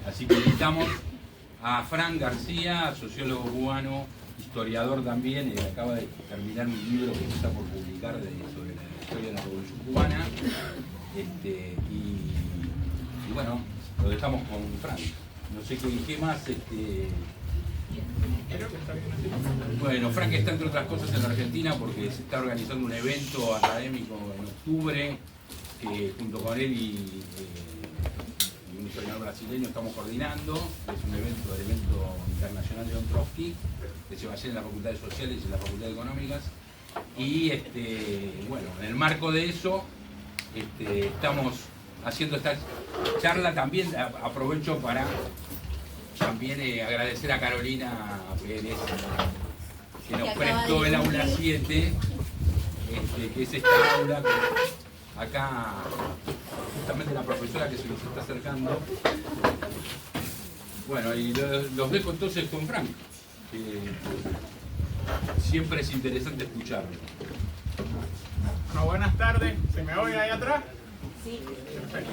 Así que invitamos a Fran García, sociólogo cubano, historiador también, acaba de terminar un libro que está por publicar sobre la historia de la Revolución Cubana. Y bueno, lo dejamos con Fran. No sé qué más. Bueno, Frank está entre otras cosas en la Argentina porque se está organizando un evento académico en octubre que junto con él y un historiador brasileño estamos coordinando. Es un evento internacional de Don Trotsky que se va a hacer en la Facultad de Sociales y en la Facultad de Económicas. Y bueno, en el marco de eso estamos haciendo esta charla. También aprovecho para también agradecer a Carolina Pérez que nos prestó el aula 7, que es esta aula que acá justamente la profesora que se nos está acercando. Bueno, y los dejo entonces con Frank, que siempre es interesante escucharlo. Bueno, buenas tardes. ¿Se me oye ahí atrás? Sí. Perfecto.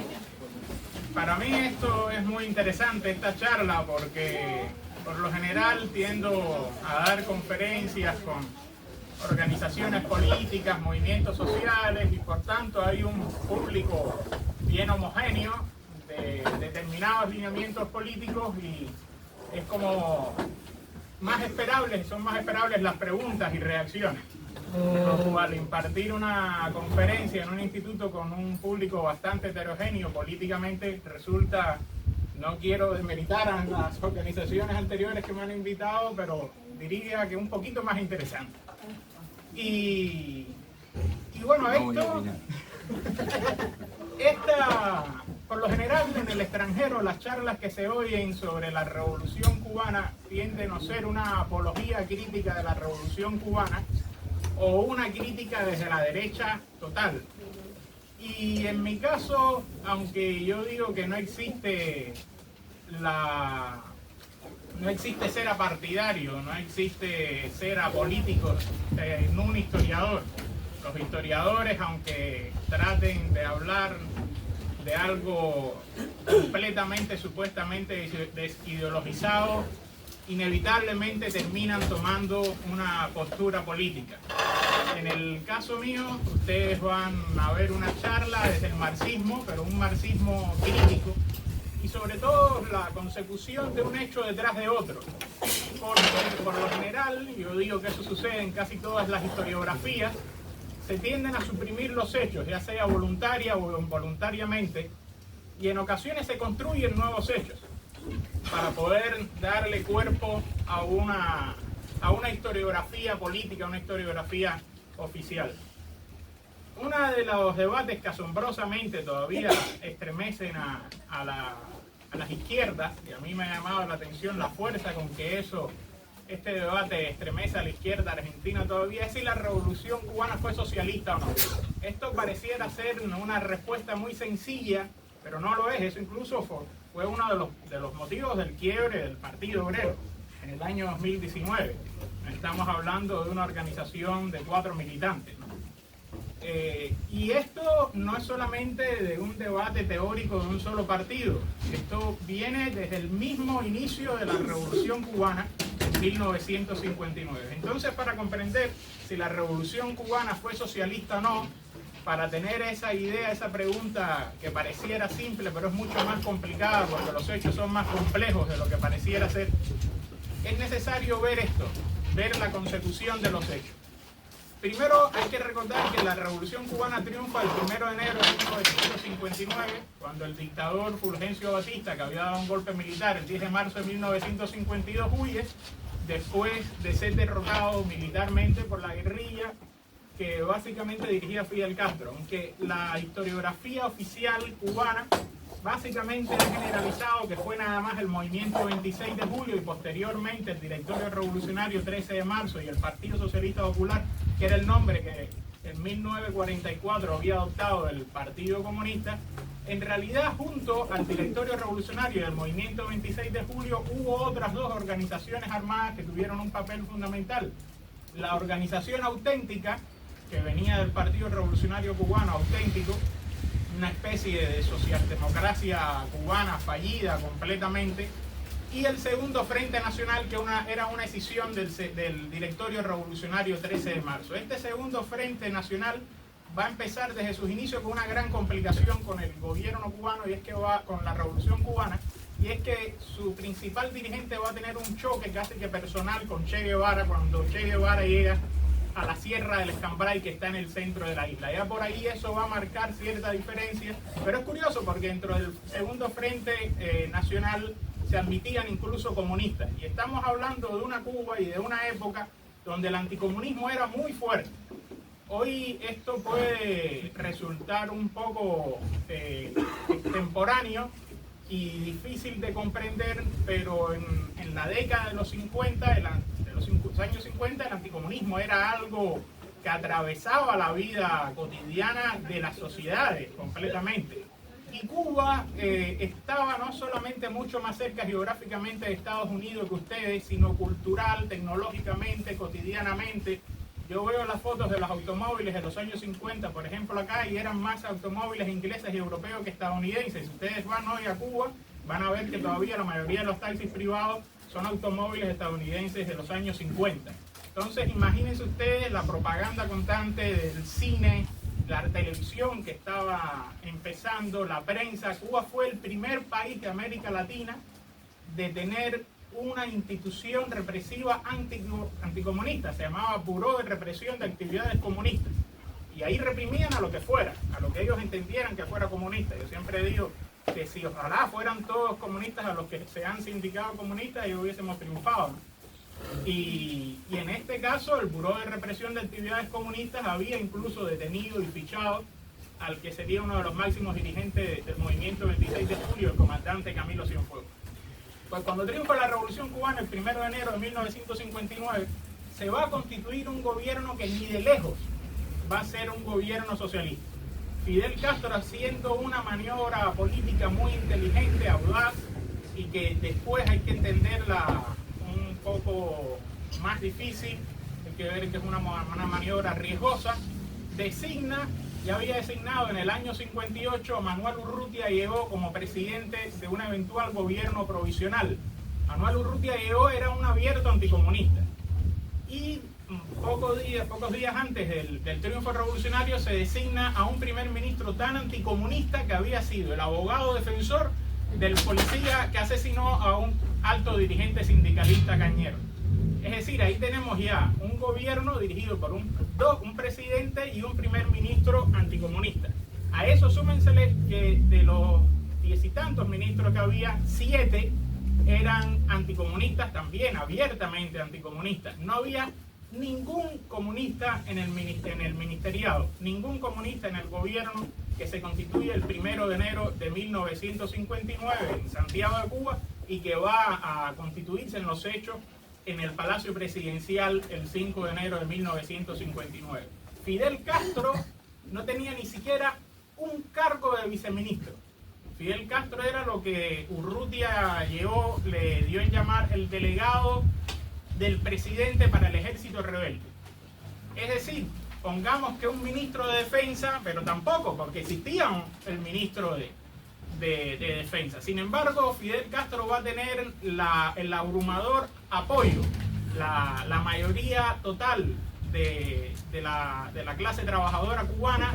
Para mí esto es muy interesante, esta charla, porque por lo general tiendo a dar conferencias con organizaciones políticas, movimientos sociales, y por tanto hay un público bien homogéneo de determinados lineamientos políticos, y es como son más esperables las preguntas y reacciones. Al impartir una conferencia en un instituto con un público bastante heterogéneo políticamente, resulta, no quiero demeritar a las organizaciones anteriores que me han invitado, pero diría que un poquito más interesante. Y bueno, por lo general en el extranjero las charlas que se oyen sobre la Revolución Cubana tienden a ser una apología crítica de la Revolución Cubana, o una crítica desde la derecha total. Y en mi caso, aunque yo digo que no existe ser apartidario, no existe ser apolítico en un historiador. Los historiadores, aunque traten de hablar de algo completamente, supuestamente desideologizado, inevitablemente terminan tomando una postura política. En el caso mío, ustedes van a ver una charla desde el marxismo, pero un marxismo crítico, y sobre todo la consecución de un hecho detrás de otro. Porque por lo general, yo digo que eso sucede en casi todas las historiografías, se tienden a suprimir los hechos, ya sea voluntaria o involuntariamente, y en ocasiones se construyen nuevos hechos para poder darle cuerpo a una historiografía política, una historiografía oficial. Uno de los debates que asombrosamente todavía estremecen a las izquierdas, y a mí me ha llamado la atención la fuerza con que este debate estremece a la izquierda argentina todavía, es si la Revolución Cubana fue socialista o no. Esto pareciera ser una respuesta muy sencilla, pero no lo es. Eso incluso fue uno de los motivos del quiebre del Partido Obrero en el año 2019. Estamos hablando de una organización de 4 militantes, ¿no? Y esto no es solamente de un debate teórico de un solo partido. Esto viene desde el mismo inicio de la Revolución Cubana en 1959. Entonces, para comprender si la Revolución Cubana fue socialista o no, para tener esa idea, esa pregunta que pareciera simple, pero es mucho más complicada porque los hechos son más complejos de lo que pareciera ser, es necesario ver esto, ver la consecución de los hechos. Primero hay que recordar que la Revolución Cubana triunfa el 1 de enero de 1959, cuando el dictador Fulgencio Batista, que había dado un golpe militar el 10 de marzo de 1952, huye después de ser derrotado militarmente por la guerrilla que básicamente dirigía Fidel Castro, aunque la historiografía oficial cubana básicamente ha generalizado que fue nada más el movimiento 26 de julio y posteriormente el directorio revolucionario 13 de marzo y el Partido Socialista Popular, que era el nombre que en 1944 había adoptado el Partido Comunista. En realidad, junto al directorio revolucionario y al movimiento 26 de julio, hubo otras 2 organizaciones armadas que tuvieron un papel fundamental. La organización auténtica, que venía del Partido Revolucionario Cubano auténtico, una especie de socialdemocracia cubana fallida completamente, y el Segundo Frente Nacional, que era una escisión del Directorio Revolucionario 13 de marzo. Este Segundo Frente Nacional va a empezar desde sus inicios con una gran complicación con el gobierno cubano, y es que va con la Revolución Cubana, y es que su principal dirigente va a tener un choque casi que personal con Che Guevara cuando Che Guevara llega a la Sierra del Escambray, que está en el centro de la isla. Ya por ahí eso va a marcar cierta diferencia, pero es curioso porque dentro del Segundo Frente Nacional se admitían incluso comunistas, y estamos hablando de una Cuba y de una época donde el anticomunismo era muy fuerte. Hoy esto puede resultar un poco extemporáneo y difícil de comprender, pero en la década de los 50, de los años 50, el anticomunismo era algo que atravesaba la vida cotidiana de las sociedades completamente. Y Cuba estaba no solamente mucho más cerca geográficamente de Estados Unidos que ustedes, sino cultural, tecnológicamente, cotidianamente. Yo veo las fotos de los automóviles de los años 50, por ejemplo, acá, y eran más automóviles ingleses y europeos que estadounidenses. Si ustedes van hoy a Cuba, van a ver que todavía la mayoría de los taxis privados son automóviles estadounidenses de los años 50. Entonces, imagínense ustedes la propaganda constante del cine, la televisión que estaba empezando, la prensa. Cuba fue el primer país de América Latina de tener una institución represiva anticomunista, se llamaba Buró de Represión de Actividades Comunistas, y ahí reprimían a lo que fuera, a lo que ellos entendieran que fuera comunista. Yo siempre digo que si ojalá fueran todos comunistas a los que se han sindicado comunistas y hubiésemos triunfado. Y en este caso el Buró de Represión de Actividades Comunistas había incluso detenido y fichado al que sería uno de los máximos dirigentes del movimiento 26 de julio, el comandante Camilo Cienfuegos. Pues cuando triunfa la Revolución Cubana el 1 de enero de 1959, se va a constituir un gobierno que ni de lejos va a ser un gobierno socialista. Fidel Castro, haciendo una maniobra política muy inteligente, audaz, y que después hay que entenderla un poco más difícil, hay que ver que es una maniobra riesgosa, ya había designado en el año 58 a Manuel Urrutia Lleó como presidente de un eventual gobierno provisional. Manuel Urrutia Lleó era un abierto anticomunista. Y pocos días antes del triunfo revolucionario se designa a un primer ministro tan anticomunista que había sido el abogado defensor del policía que asesinó a un alto dirigente sindicalista cañero. Es decir, ahí tenemos ya un gobierno dirigido por un presidente y un primer ministro anticomunista. A eso súmensele que de los 10 y tantos ministros que había, 7 eran anticomunistas también, abiertamente anticomunistas. No había ningún comunista en el ministeriado, ningún comunista en el gobierno que se constituye el 1 de enero de 1959 en Santiago de Cuba y que va a constituirse en los hechos en el Palacio Presidencial el 5 de enero de 1959. Fidel Castro no tenía ni siquiera un cargo de viceministro. Fidel Castro era lo que Urrutia le dio en llamar el delegado del presidente para el ejército rebelde. Es decir, pongamos que un ministro de defensa, pero tampoco, porque existía el ministro de defensa. Sin embargo, Fidel Castro va a tener el abrumador apoyo, la mayoría total de la clase trabajadora cubana,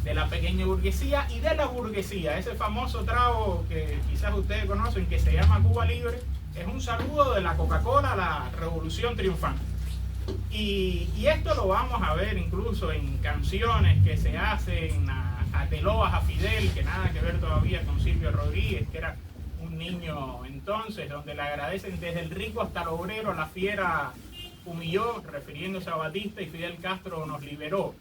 de la pequeña burguesía y de la burguesía. Ese famoso trago que quizás ustedes conocen, que se llama Cuba Libre, es un saludo de la Coca-Cola a la revolución triunfante. Y esto lo vamos a ver incluso en canciones que se hacen a Telobas a Fidel, que nada que ver todavía con Silvio Rodríguez, que era un niño entonces, donde le agradecen desde el rico hasta el obrero, la fiera humilló, refiriéndose a Batista, y Fidel Castro nos liberó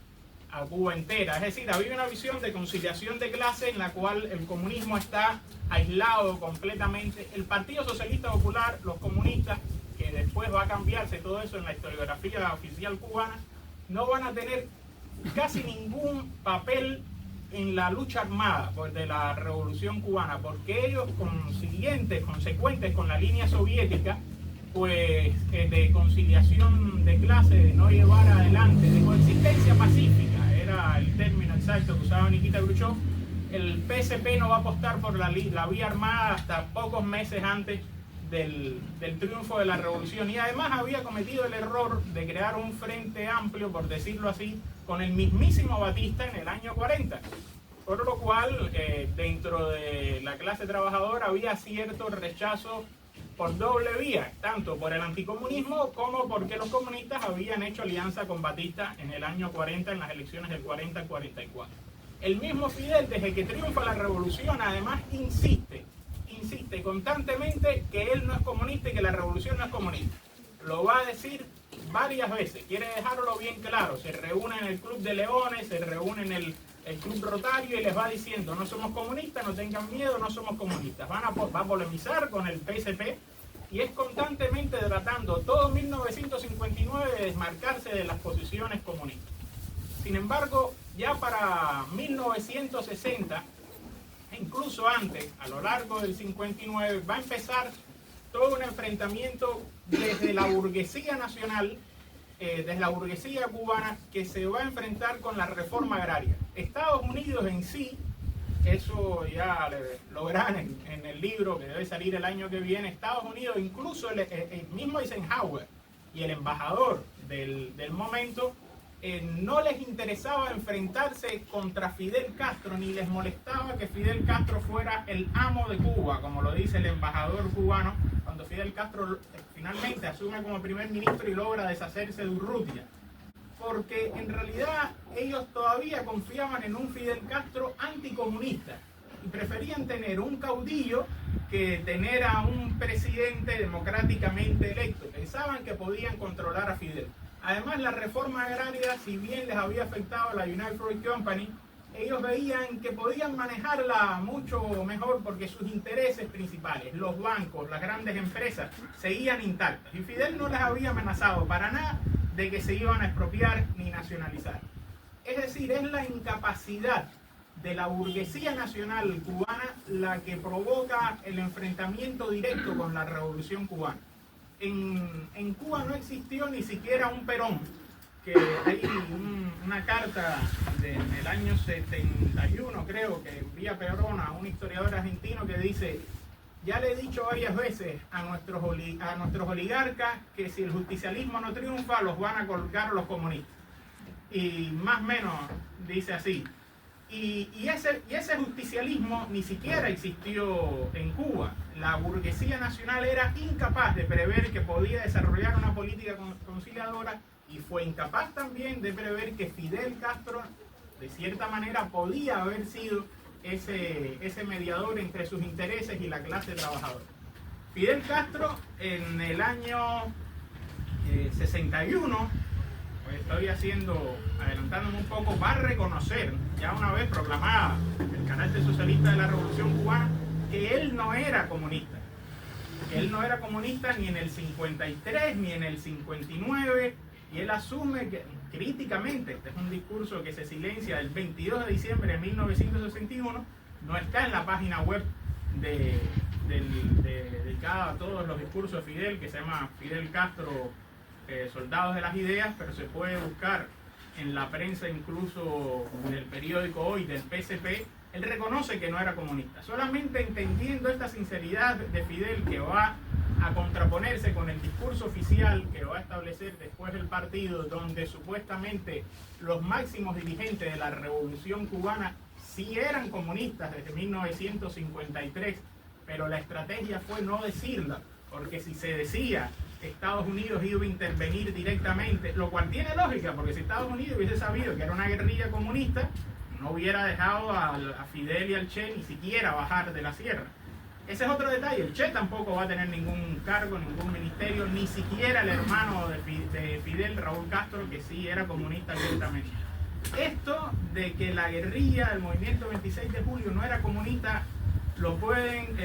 a Cuba entera. Es decir, había una visión de conciliación de clase en la cual el comunismo está aislado completamente. El Partido Socialista Popular, los comunistas, que después va a cambiarse todo eso en la historiografía oficial cubana, no van a tener casi ningún papel en la lucha armada de la revolución cubana, porque ellos, consecuentes con la línea soviética, pues de conciliación de clase, de no llevar adelante, de coexistencia pacífica, era el término exacto que usaba Nikita Khrushchev, el PSP no va a apostar por la vía armada hasta pocos meses antes del triunfo de la revolución, y además había cometido el error de crear un frente amplio, por decirlo así, con el mismísimo Batista en el año 40, por lo cual dentro de la clase trabajadora había cierto rechazo por doble vía, tanto por el anticomunismo como porque los comunistas habían hecho alianza con Batista en el año 40, en las elecciones del 40 al 44. El mismo Fidel, desde que triunfa la revolución, además insiste constantemente que él no es comunista y que la revolución no es comunista. Lo va a decir varias veces, quiere dejarlo bien claro. Se reúne en el Club de Leones, se reúne en el Club Rotario y les va diciendo: no somos comunistas, no tengan miedo, no somos comunistas. Va a polemizar con el PSP y es constantemente tratando todo 1959 de desmarcarse de las posiciones comunistas. Sin embargo, ya para 1960, incluso antes, a lo largo del 59, va a empezar todo un enfrentamiento desde la burguesía nacional, desde la burguesía cubana, que se va a enfrentar con la reforma agraria. Estados Unidos en sí, eso ya lo verán en el libro que debe salir el año que viene, Estados Unidos, incluso el mismo Eisenhower y el embajador del momento, no les interesaba enfrentarse contra Fidel Castro, ni les molestaba que Fidel Castro fuera el amo de Cuba, como lo dice el embajador cubano, cuando Fidel Castro finalmente asume como primer ministro y logra deshacerse de Urrutia. Porque en realidad ellos todavía confiaban en un Fidel Castro anticomunista y preferían tener un caudillo que tener a un presidente democráticamente electo. Pensaban que podían controlar a Fidel. Además, la reforma agraria, si bien les había afectado a la United Fruit Company, ellos veían que podían manejarla mucho mejor porque sus intereses principales, los bancos, las grandes empresas, seguían intactos. Y Fidel no les había amenazado para nada de que se iban a expropiar ni nacionalizar. Es decir, es la incapacidad de la burguesía nacional cubana la que provoca el enfrentamiento directo con la revolución cubana. En Cuba no existió ni siquiera un Perón, que hay una carta del año 71, creo, que envía Perón a un historiador argentino que dice: ya le he dicho varias veces a nuestros oligarcas que si el justicialismo no triunfa los van a colgar los comunistas. Y más o menos dice así. Y ese justicialismo ni siquiera existió en Cuba. La burguesía nacional era incapaz de prever que podía desarrollar una política conciliadora y fue incapaz también de prever que Fidel Castro, de cierta manera, podía haber sido ese mediador entre sus intereses y la clase trabajadora. Fidel Castro en el año 61, estoy adelantándome un poco, va a reconocer, ya una vez proclamada el carácter socialista de la Revolución Cubana, que él no era comunista. Que él no era comunista ni en el 53 ni en el 59, y él asume que, críticamente, este es un discurso que se silencia el 22 de diciembre de 1961, no está en la página web dedicada a todos los discursos de Fidel, que se llama Fidel Castro, Soldados de las Ideas, pero se puede buscar en la prensa, incluso del periódico Hoy, del PSP. Él reconoce que no era comunista. Solamente entendiendo esta sinceridad de Fidel, que va a contraponerse con el discurso oficial que va a establecer después el partido, donde supuestamente los máximos dirigentes de la Revolución Cubana sí eran comunistas desde 1953, pero la estrategia fue no decirla, porque si se decía, Estados Unidos iba a intervenir directamente, lo cual tiene lógica, porque si Estados Unidos hubiese sabido que era una guerrilla comunista, no hubiera dejado a Fidel y al Che ni siquiera bajar de la sierra. Ese es otro detalle. El Che tampoco va a tener ningún cargo, ningún ministerio, ni siquiera el hermano de Fidel, Raúl Castro, que sí era comunista directamente. Esto de que la guerrilla del movimiento 26 de julio no era comunista, lo pueden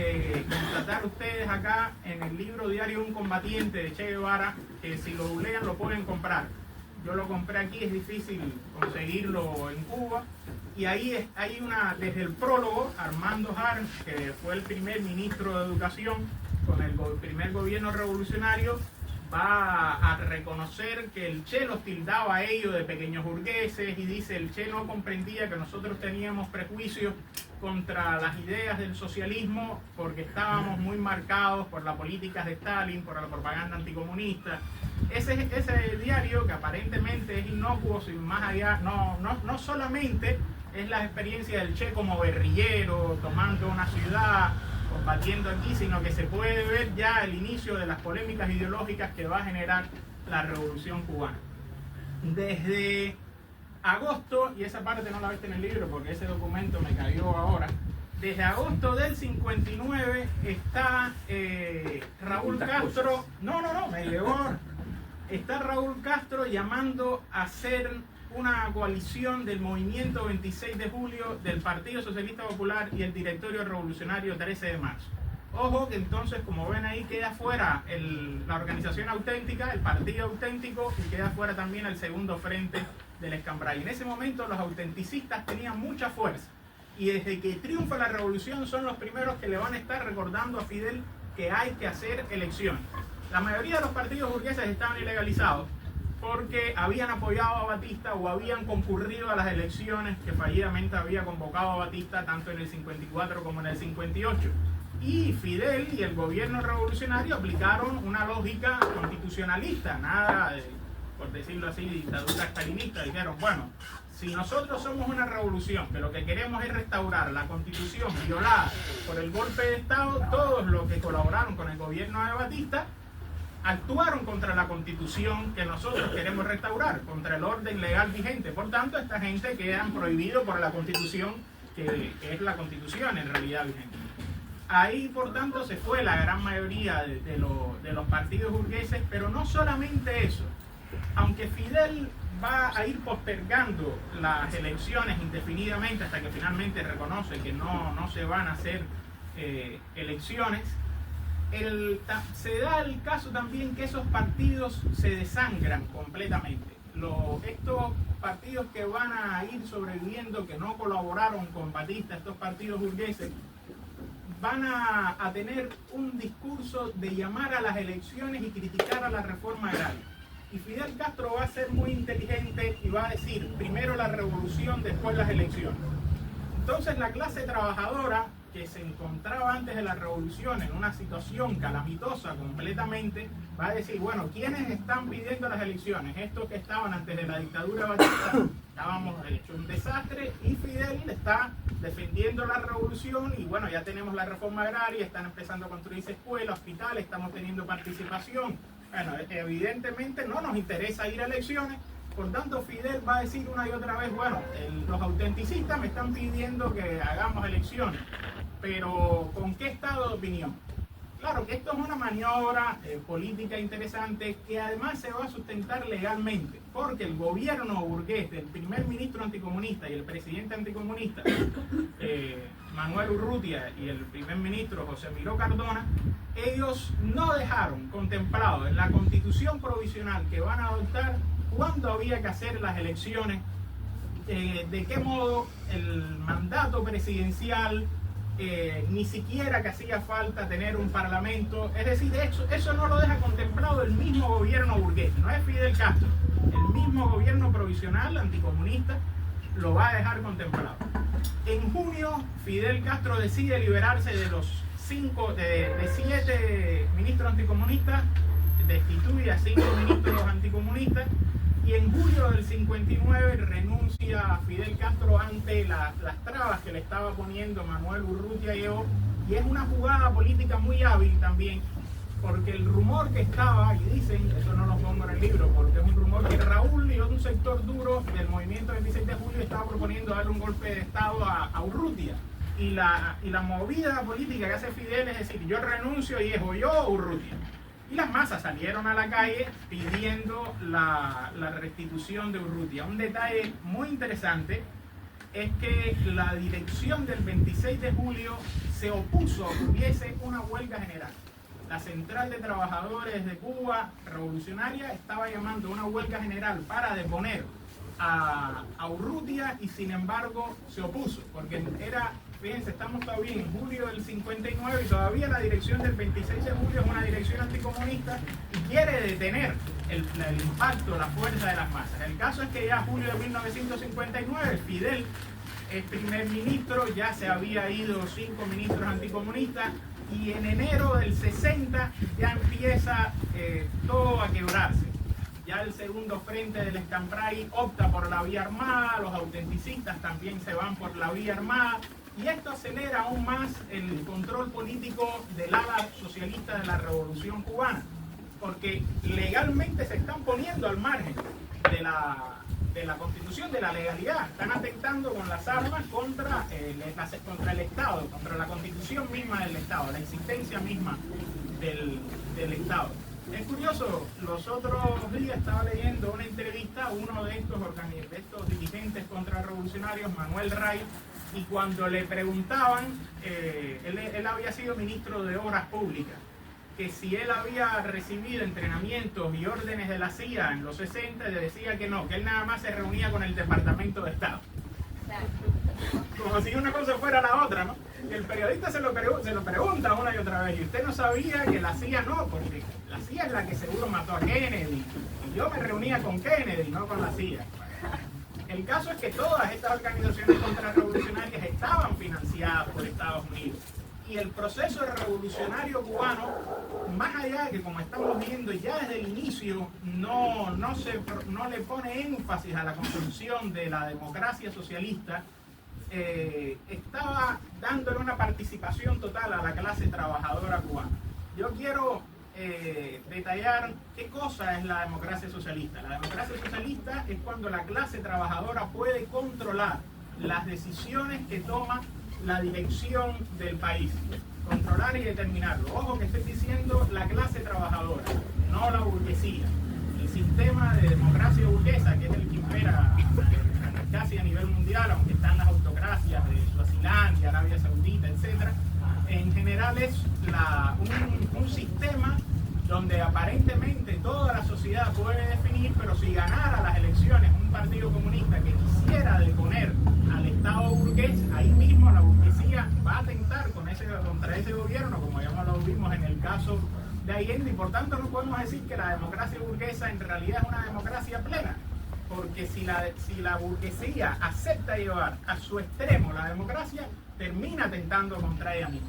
constatar ustedes acá en el libro Diario de un Combatiente de Che Guevara, que si lo googlean lo pueden comprar. Yo lo compré aquí, es difícil conseguirlo en Cuba. Y ahí hay desde el prólogo, Armando Harn, que fue el primer ministro de Educación con el primer gobierno revolucionario, va a reconocer que el Che los tildaba a ellos de pequeños burgueses y dice: el Che no comprendía que nosotros teníamos prejuicios contra las ideas del socialismo porque estábamos muy marcados por las políticas de Stalin, por la propaganda anticomunista. Ese diario, que aparentemente es inocuo, sin más allá, no solamente es la experiencia del Che como guerrillero, tomando una ciudad, combatiendo aquí, sino que se puede ver ya el inicio de las polémicas ideológicas que va a generar la Revolución Cubana. Desde agosto, y esa parte no la viste en el libro porque ese documento me cayó ahora, desde agosto del 59 está Raúl Castro, me llegó ahora, está Raúl Castro llamando a hacer una coalición del Movimiento 26 de Julio, del Partido Socialista Popular y el Directorio Revolucionario 13 de marzo. Ojo que entonces, como ven ahí, queda fuera la organización auténtica, el partido auténtico, y queda fuera también el segundo frente del Escambray. En ese momento los autenticistas tenían mucha fuerza y desde que triunfa la revolución son los primeros que le van a estar recordando a Fidel que hay que hacer elecciones. La mayoría de los partidos burgueses estaban ilegalizados porque habían apoyado a Batista o habían concurrido a las elecciones que fallidamente había convocado a Batista tanto en el 54 como en el 58. Y Fidel y el gobierno revolucionario aplicaron una lógica constitucionalista, nada de, por decirlo así, dictadura stalinista. Dijeron, bueno, si nosotros somos una revolución que lo que queremos es restaurar la constitución violada por el golpe de Estado, todos los que colaboraron con el gobierno de Batista actuaron contra la constitución que nosotros queremos restaurar, contra el orden legal vigente. Por tanto, esta gente quedan prohibidos por la constitución, que es la constitución en realidad vigente. Ahí, por tanto, se fue la gran mayoría de los partidos burgueses, pero no solamente eso. Aunque Fidel va a ir postergando las elecciones indefinidamente hasta que finalmente reconoce que no se van a hacer elecciones, se da el caso también que esos partidos se desangran completamente. Estos partidos que van a ir sobreviviendo, que no colaboraron con Batista, estos partidos burgueses, van a tener un discurso de llamar a las elecciones y criticar a la reforma agraria. Y Fidel Castro va a ser muy inteligente y va a decir, primero la revolución, después las elecciones. Entonces la clase trabajadora, que se encontraba antes de la revolución en una situación calamitosa completamente, va a decir, bueno, ¿quiénes están pidiendo las elecciones? Estos que estaban antes de la dictadura Batista, estábamos hecho un desastre, y Fidel está defendiendo la revolución, y bueno, ya tenemos la reforma agraria, están empezando a construirse escuelas, hospitales, estamos teniendo participación. Bueno, evidentemente no nos interesa ir a elecciones. Por tanto, Fidel va a decir una y otra vez, bueno, los autenticistas me están pidiendo que hagamos elecciones, pero ¿con qué estado de opinión? Claro que esto es una maniobra política interesante que además se va a sustentar legalmente, porque el gobierno burgués del primer ministro anticomunista y el presidente anticomunista, Manuel Urrutia, y el primer ministro José Miró Cardona, ellos no dejaron contemplado en la constitución provisional que van a adoptar cuándo había que hacer las elecciones, de qué modo el mandato presidencial, ni siquiera que hacía falta tener un parlamento. Es decir, eso no lo deja contemplado el mismo gobierno burgués, no es Fidel Castro, el mismo gobierno provisional anticomunista lo va a dejar contemplado. En junio, Fidel Castro decide liberarse de los 7 ministros anticomunistas, destituye a 5 ministros anticomunistas, y en julio del 59 renuncia Fidel Castro ante las trabas que le estaba poniendo Manuel Urrutia y es una jugada política muy hábil también, porque el rumor que estaba, y dicen, eso no lo pongo en el libro, porque es un rumor que Raúl y un sector duro del movimiento 26 de julio estaba proponiendo darle un golpe de Estado a Urrutia. Y la movida política que hace Fidel es decir, yo renuncio y dejo yo o Urrutia. Y las masas salieron a la calle pidiendo la restitución de Urrutia. Un detalle muy interesante es que la dirección del 26 de julio se opuso a que hubiese una huelga general. La Central de Trabajadores de Cuba Revolucionaria estaba llamando a una huelga general para deponer a Urrutia, y sin embargo se opuso, porque era, fíjense, estamos todavía en julio del 59 y todavía la dirección del 26 de julio es una dirección anticomunista y quiere detener el impacto, la fuerza de las masas. El caso es que ya julio de 1959 Fidel es primer ministro, ya se había ido 5 ministros anticomunistas y en enero del 60 ya empieza todo a quebrarse. Ya el segundo frente del Escambray opta por la vía armada, los autenticistas también se van por la vía armada, y esto acelera aún más el control político del ala socialista de la Revolución Cubana, porque legalmente se están poniendo al margen de la Constitución, de la legalidad. Están atentando con las armas contra el Estado, contra la Constitución misma del Estado, la existencia misma del Estado. Es curioso, los otros días estaba leyendo una entrevista a uno de estos dirigentes contrarrevolucionarios, Manuel Ray, y cuando le preguntaban, él había sido ministro de Obras Públicas, que si él había recibido entrenamientos y órdenes de la CIA en los 60, le decía que no, que él nada más se reunía con el Departamento de Estado. Como si una cosa fuera la otra, ¿no? Y el periodista se lo pregunta una y otra vez, y usted no sabía que la CIA no, porque la CIA es la que seguro mató a Kennedy, y yo me reunía con Kennedy, no con la CIA. El caso es que todas estas organizaciones contrarrevolucionarias estaban financiadas por Estados Unidos. Y el proceso revolucionario cubano, más allá de que, como estamos viendo, ya desde el inicio no le pone énfasis a la construcción de la democracia socialista, estaba dándole una participación total a la clase trabajadora cubana. Yo quiero detallar qué cosa es la democracia socialista. La democracia socialista es cuando la clase trabajadora puede controlar las decisiones que toma la dirección del país, controlar y determinarlo. Ojo que estoy diciendo la clase trabajadora, no la burguesía. El sistema de democracia burguesa, que es el que impera casi a nivel mundial, aunque están las autocracias de Suazilandia, Arabia Saudita, etc., en general es un sistema donde aparentemente toda la sociedad puede definir, pero si ganara las elecciones un partido comunista que quisiera deponer al Estado burgués, ahí mismo la burguesía va a atentar contra ese gobierno, como ya lo vimos en el caso de Allende, y por tanto no podemos decir que la democracia burguesa en realidad es una democracia plena, porque si la burguesía acepta llevar a su extremo la democracia, termina atentando contra ella misma.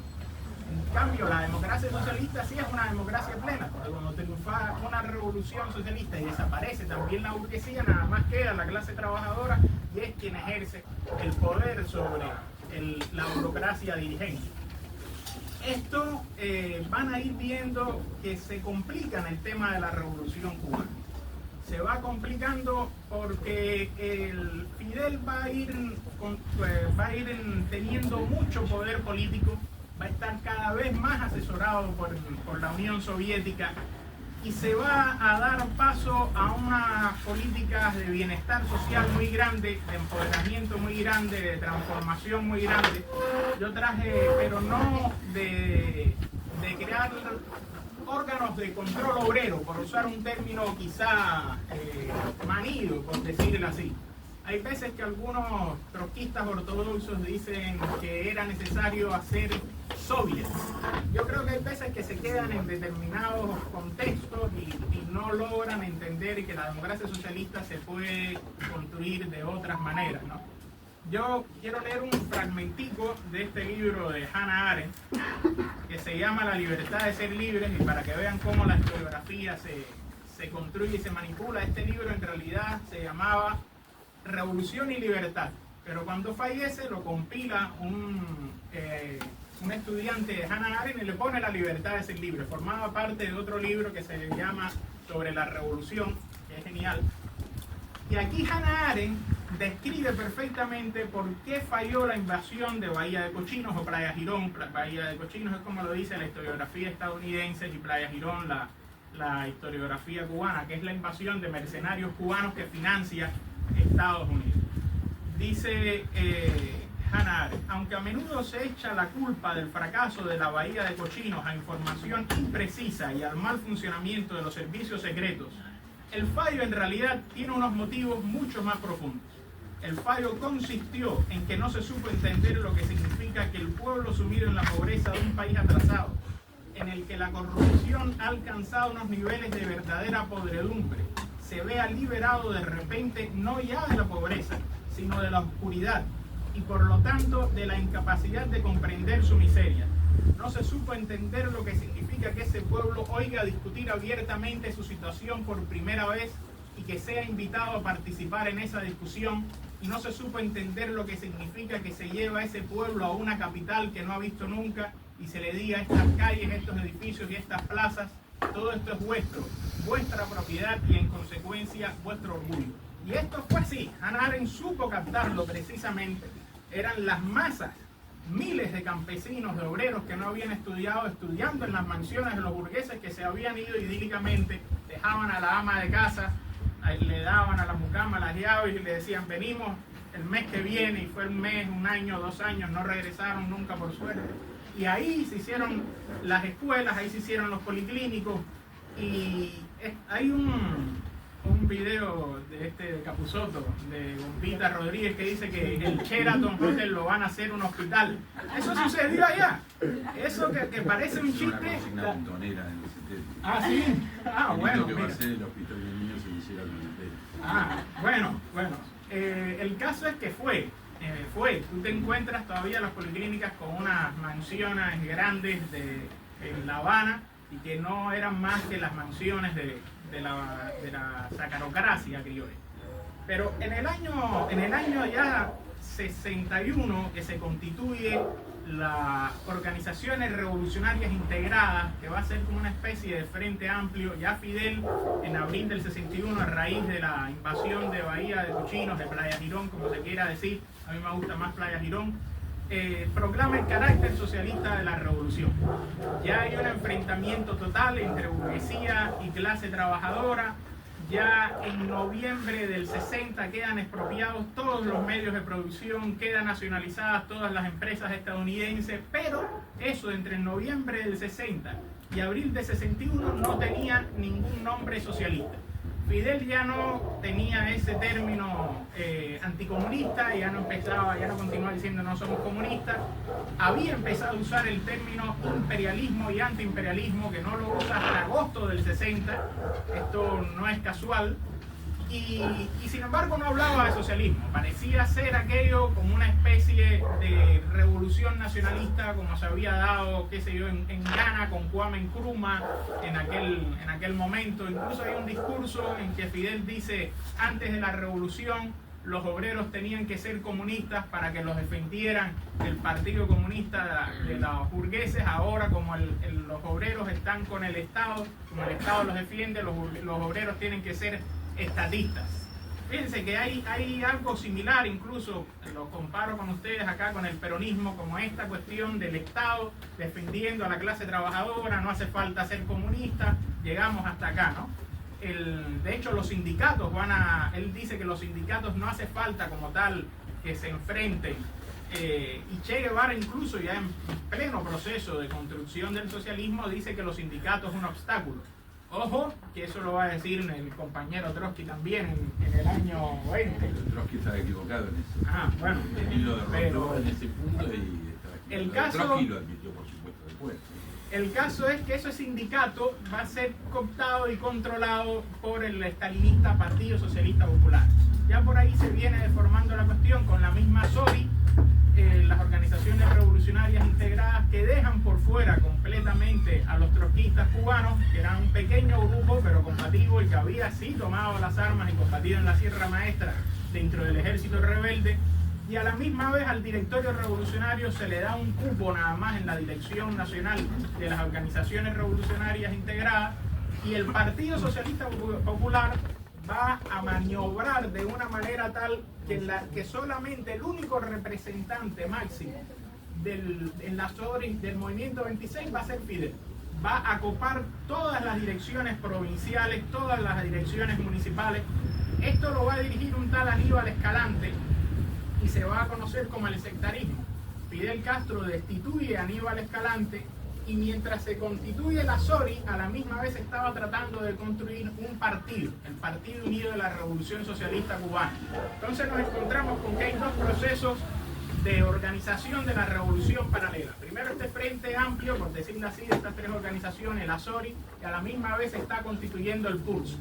En cambio, la democracia socialista sí es una democracia plena, porque cuando triunfa una revolución socialista y desaparece también la burguesía, nada más queda la clase trabajadora y es quien ejerce el poder sobre la burocracia dirigente. Esto van a ir viendo que se complica en el tema de la revolución cubana. Se va complicando porque el Fidel va a ir teniendo mucho poder político, va a estar cada vez más asesorado por la Unión Soviética y se va a dar paso a unas políticas de bienestar social muy grande, de empoderamiento muy grande, de transformación muy grande. Yo traje, pero no de crear órganos de control obrero, por usar un término quizá manido, por decirlo así. Hay veces que algunos trotskistas ortodoxos dicen que era necesario hacer soviets. Yo creo que hay veces que se quedan en determinados contextos y no logran entender que la democracia socialista se puede construir de otras maneras, ¿no? Yo quiero leer un fragmentico de este libro de Hannah Arendt que se llama La libertad de ser libres, y para que vean cómo la historiografía se construye y se manipula. Este libro en realidad se llamaba Revolución y Libertad, pero cuando fallece lo compila un estudiante de Hannah Arendt y le pone La libertad de ser libre. Formaba parte de otro libro que se llama Sobre la Revolución, que es genial. Y aquí Hannah Arendt describe perfectamente por qué falló la invasión de Bahía de Cochinos o Playa Girón. Bahía de Cochinos es como lo dice la historiografía estadounidense y Playa Girón la historiografía cubana, que es la invasión de mercenarios cubanos que financia Estados Unidos. Dice Hannah Arendt, aunque a menudo se echa la culpa del fracaso de la Bahía de Cochinos a información imprecisa y al mal funcionamiento de los servicios secretos, el fallo en realidad tiene unos motivos mucho más profundos. El fallo consistió en que no se supo entender lo que significa que el pueblo sumido en la pobreza de un país atrasado, en el que la corrupción ha alcanzado unos niveles de verdadera podredumbre, se vea liberado de repente no ya de la pobreza, sino de la oscuridad, y por lo tanto de la incapacidad de comprender su miseria. No se supo entender lo que significa que ese pueblo oiga discutir abiertamente su situación por primera vez y que sea invitado a participar en esa discusión, y no se supo entender lo que significa que se lleva a ese pueblo a una capital que no ha visto nunca y se le diga: estas calles, estos edificios y estas plazas, todo esto es vuestro, vuestra propiedad y en consecuencia vuestro orgullo. Y esto fue así. Hannah Arendt supo captarlo precisamente. Eran las masas, miles de campesinos, de obreros que no habían estudiado, estudiando en las mansiones de los burgueses, que se habían ido idílicamente, dejaban a la ama de casa, le daban a la mucama las llaves y le decían: venimos el mes que viene, y fue un mes, un año, 2 años, no regresaron nunca por suerte. Y ahí se hicieron las escuelas, ahí se hicieron los policlínicos, y hay un video de Capusotto, de Bombita Rodríguez, que dice que el Sheraton Hotel lo van a hacer un hospital. Eso sucedió allá. Eso que parece un chiste. Ah, sí. Ah, bueno. Que va a ser el hospital de niños se hiciera con el Ah, bueno. El caso es que fue. Tú te encuentras todavía las policlínicas con unas mansiones grandes en La Habana, y que no eran más que las mansiones de la sacarocracia criolla. Pero en el año ya 61, que se constituye las Organizaciones Revolucionarias Integradas, que va a ser como una especie de frente amplio. Ya Fidel, en abril del 61, a raíz de la invasión de Bahía de Cochinos, de Playa Girón, como se quiera decir, a mí me gusta más Playa Girón, proclama el carácter socialista de la revolución. Ya hay un enfrentamiento total entre burguesía y clase trabajadora. Ya en noviembre del 60 quedan expropiados todos los medios de producción, quedan nacionalizadas todas las empresas estadounidenses, pero eso entre noviembre del 60 y abril del 61 no tenía ningún nombre socialista. Fidel ya no tenía ese término anticomunista, ya no continuaba diciendo no somos comunistas. Había empezado a usar el término imperialismo y antiimperialismo, que no lo usa hasta agosto del 60, esto no es casual, y sin embargo no hablaba de socialismo. Parecía ser aquello como una especie de revolución nacionalista, como se había dado, qué sé yo, en Ghana con Kwame Nkrumah en aquel momento. Incluso hay un discurso en que Fidel dice: antes de la revolución los obreros tenían que ser comunistas para que los defendieran el Partido Comunista de los burgueses. Ahora, como los obreros están con el Estado, como el Estado los defiende, los obreros tienen que ser estatistas. Fíjense que hay algo similar, incluso lo comparo con ustedes acá con el peronismo, como esta cuestión del Estado defendiendo a la clase trabajadora. No hace falta ser comunista, llegamos hasta acá, ¿no? De hecho, los sindicatos él dice que los sindicatos no hace falta como tal que se enfrenten, y Che Guevara, incluso ya en pleno proceso de construcción del socialismo, dice que los sindicatos son un obstáculo. Ojo, que eso lo va a decir el compañero Trotsky también en el año 20. El Trotsky estaba equivocado en eso. Ah, bueno. Él lo derrotó en ese punto y estaba equivocado. Trotsky lo admitió, por supuesto, después. El caso es que ese sindicato va a ser cooptado y controlado por el estalinista Partido Socialista Popular. Ya por ahí se viene deformando la cuestión con la misma SORI, las organizaciones revolucionarias integradas, que dejan por fuera completamente a los trotskistas cubanos, que eran un pequeño grupo pero combativo y que había sí tomado las armas y combatido en la Sierra Maestra dentro del ejército rebelde. Y a la misma vez al directorio revolucionario se le da un cupo nada más en la dirección nacional de las organizaciones revolucionarias integradas, y el Partido Socialista Popular va a maniobrar de una manera tal que solamente el único representante máximo en la SORI del movimiento 26 va a ser Fidel. Va a copar todas las direcciones provinciales, todas las direcciones municipales. Esto lo va a dirigir un tal Aníbal Escalante y se va a conocer como el sectarismo. Fidel Castro destituye a Aníbal Escalante, y mientras se constituye la SORI, a la misma vez estaba tratando de construir un partido, el Partido Unido de la Revolución Socialista Cubana. Entonces nos encontramos con que hay dos procesos de organización de la revolución paralela. Primero este frente amplio, por decirlo así, de estas tres organizaciones, la SORI, y a la misma vez se está constituyendo el PULS.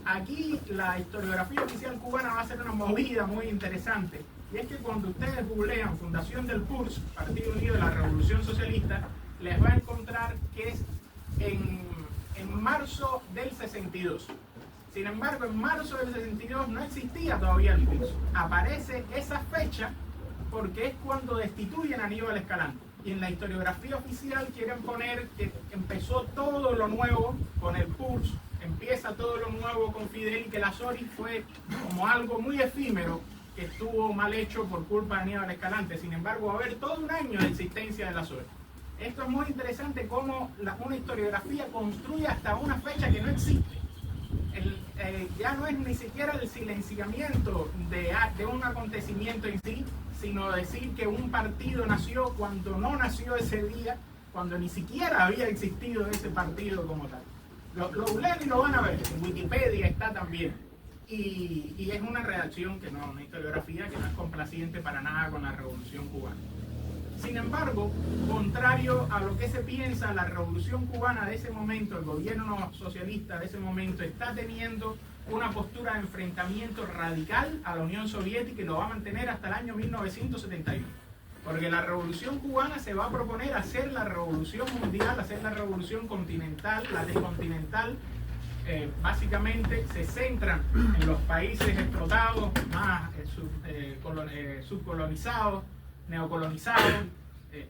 Aquí la historiografía oficial cubana va a ser una movida muy interesante, Y es que cuando ustedes googlean Fundación del PURS, Partido Unido de la Revolución Socialista, les va a encontrar que es en marzo del 62. Sin embargo, en marzo del 62 no existía todavía el PURS. Aparece esa fecha porque es cuando destituyen a Aníbal Escalante. Y en la historiografía oficial quieren poner que empezó todo lo nuevo con el PURS, empieza todo lo nuevo con Fidel, y que la SORI fue como algo muy efímero que estuvo mal hecho por culpa de Aníbal Escalante. Sin embargo, va a haber todo un año de existencia de la SORI. Esto es muy interesante, cómo una historiografía construye hasta una fecha que no existe. Ya no es ni siquiera el silenciamiento de un acontecimiento en sí, sino decir que un partido nació cuando no nació ese día, cuando ni siquiera había existido ese partido como tal. Lo googlean y lo van a ver, en Wikipedia está también. Y es una redacción que no, una historiografía que no es complaciente para nada con la Revolución Cubana. Sin embargo, contrario a lo que se piensa, la Revolución Cubana de ese momento, el gobierno socialista de ese momento, está teniendo una postura de enfrentamiento radical a la Unión Soviética, y lo va a mantener hasta el año 1971. Porque la Revolución Cubana se va a proponer hacer la revolución mundial, hacer la revolución continental, la descontinental. Básicamente se centran en los países explotados, más subcolonizados, neocolonizados,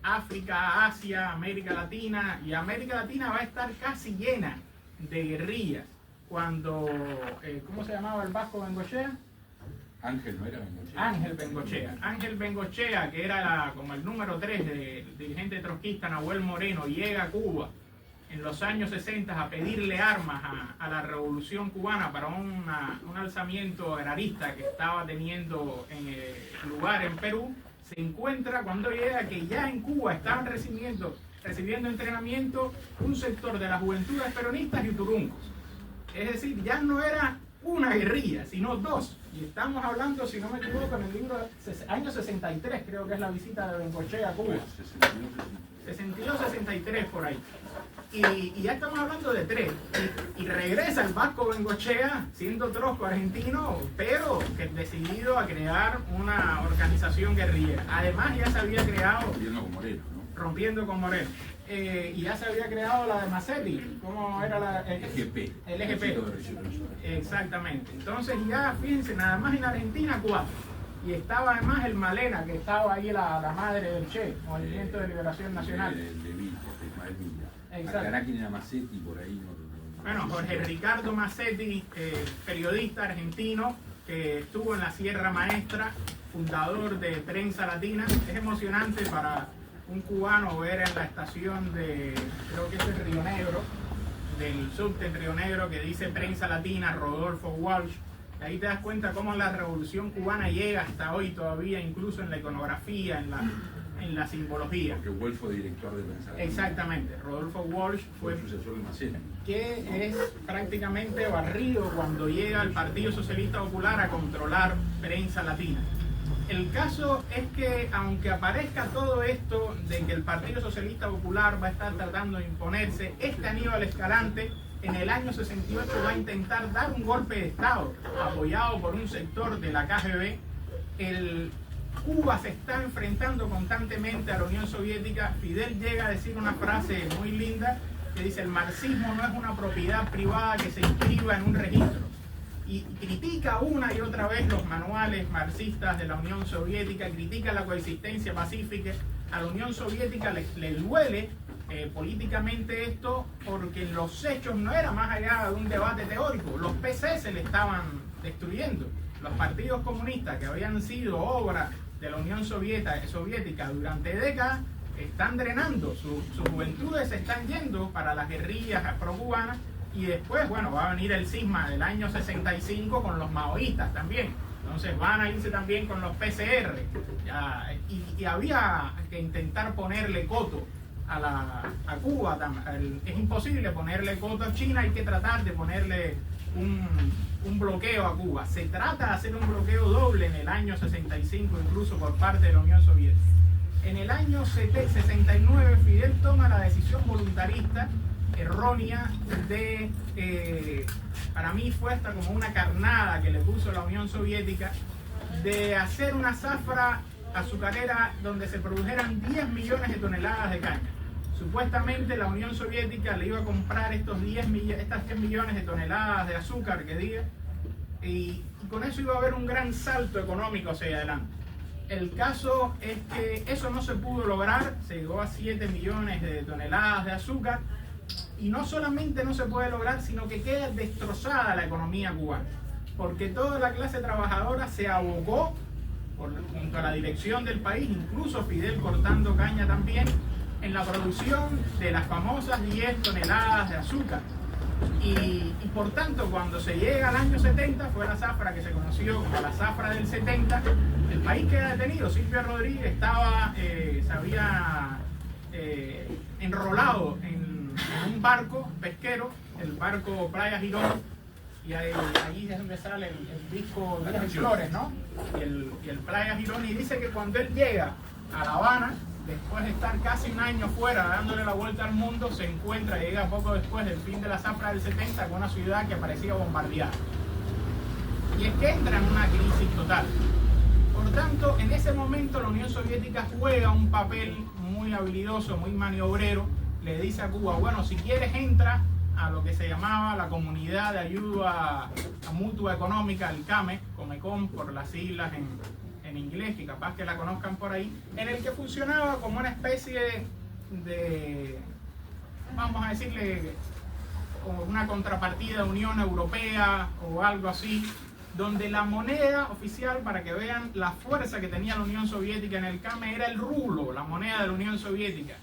África, Asia, América Latina. Y América Latina va a estar casi llena de guerrillas. Cuando, ¿cómo se llamaba el vasco Bengochea? Ángel, ¿no era Bengochea? Ángel Bengochea, que era como el número 3 del dirigente trotskista Nahuel Moreno, llega a Cuba en los años 60 a pedirle armas a la Revolución Cubana para un alzamiento agrarista que estaba teniendo lugar en Perú. Se encuentra cuando llega que ya en Cuba estaban recibiendo entrenamiento un sector de las juventudes peronistas y uturuncos. Es decir, ya no era una guerrilla, sino dos. Y estamos hablando, si no me equivoco, en el libro año 63, creo que es la visita de Bengochea a Cuba. 62-63 por ahí. Y ya estamos hablando de tres. Y regresa el vasco Bengochea, siendo trosco argentino, pero que decidido a crear una organización guerrillera. Además ya se había creado... Rompiendo con Moreno. Y ya se había creado la de Massetti. ¿Cómo era la...? El EGP. Exactamente. Entonces ya, fíjense, nada más en Argentina 4. Y estaba además el Malena, que estaba ahí la madre del Che, Movimiento de Liberación Nacional. Aclará quién era Massetti, por ahí no. Bueno, Jorge Ricardo Massetti, periodista argentino, que estuvo en la Sierra Maestra, fundador de Prensa Latina. Es emocionante para un cubano ver en la estación de, creo que es el Río Negro, del subte en Río Negro, que dice Prensa Latina, Rodolfo Walsh. Ahí te das cuenta cómo la Revolución Cubana llega hasta hoy todavía, incluso en la iconografía, en la simbología. Porque Walsh fue director de Prensa Latina. Exactamente, Rodolfo Walsh fue sucesor de Massetti, que es prácticamente barrido cuando llega el Partido Socialista Popular a controlar Prensa Latina. El caso es que, aunque aparezca todo esto de que el Partido Socialista Popular va a estar tratando de imponerse, Aníbal Escalante en el año 68 va a intentar dar un golpe de Estado, apoyado por un sector de la KGB. Cuba se está enfrentando constantemente a la Unión Soviética. Fidel llega a decir una frase muy linda que dice: el marxismo no es una propiedad privada que se inscriba en un registro. Y critica una y otra vez los manuales marxistas de la Unión Soviética, critica la coexistencia pacífica. A la Unión Soviética le duele políticamente esto, porque los hechos no era más allá de un debate teórico. Los PC se le estaban destruyendo. Los partidos comunistas, que habían sido obra de la Unión Soviética durante décadas, están drenando. Sus juventudes se están yendo para las guerrillas pro-cubanas. Y después, bueno, va a venir el cisma del año 65 con los maoístas también. Entonces van a irse también con los PCR. Y había que intentar ponerle coto a Cuba. Es imposible ponerle coto a China, hay que tratar de ponerle un bloqueo a Cuba. Se trata de hacer un bloqueo doble en el año 65, incluso por parte de la Unión Soviética. En el año 69, Fidel toma la decisión voluntarista errónea para mí fue hasta como una carnada que le puso la Unión Soviética, de hacer una zafra azucarera donde se produjeran 10 millones de toneladas de caña. Supuestamente la Unión Soviética le iba a comprar estas 10 millones de toneladas de azúcar que diga, y con eso iba a haber un gran salto económico hacia adelante. El caso es que eso no se pudo lograr, se llegó a 7 millones de toneladas de azúcar, y no solamente no se puede lograr, sino que queda destrozada la economía cubana, porque toda la clase trabajadora se abocó junto a la dirección del país, incluso Fidel cortando caña también, en la producción de las famosas 10 toneladas de azúcar. Y por tanto, cuando se llega al año 70, fue la zafra que se conoció como la zafra del 70, el país queda detenido. Silvio Rodríguez se había enrolado en un barco pesquero, el barco Playa Girón, y ahí es donde sale el disco de las flores, ¿no? Y el Playa Girón, y dice que cuando él llega a La Habana, después de estar casi un año fuera dándole la vuelta al mundo, llega poco después del fin de la zafra del 70 con una ciudad que parecía bombardeada. Y es que entra en una crisis total. Por tanto, en ese momento la Unión Soviética juega un papel muy habilidoso, muy maniobrero. Le dice a Cuba, bueno, si quieres entra a lo que se llamaba la Comunidad de Ayuda Mutua Económica, el CAME, Comecon por las siglas en inglés, que capaz que la conozcan por ahí, en el que funcionaba como una especie de, vamos a decirle, como una contrapartida de Unión Europea o algo así, donde la moneda oficial, para que vean la fuerza que tenía la Unión Soviética en el CAME, era el rublo, la moneda de la Unión Soviética,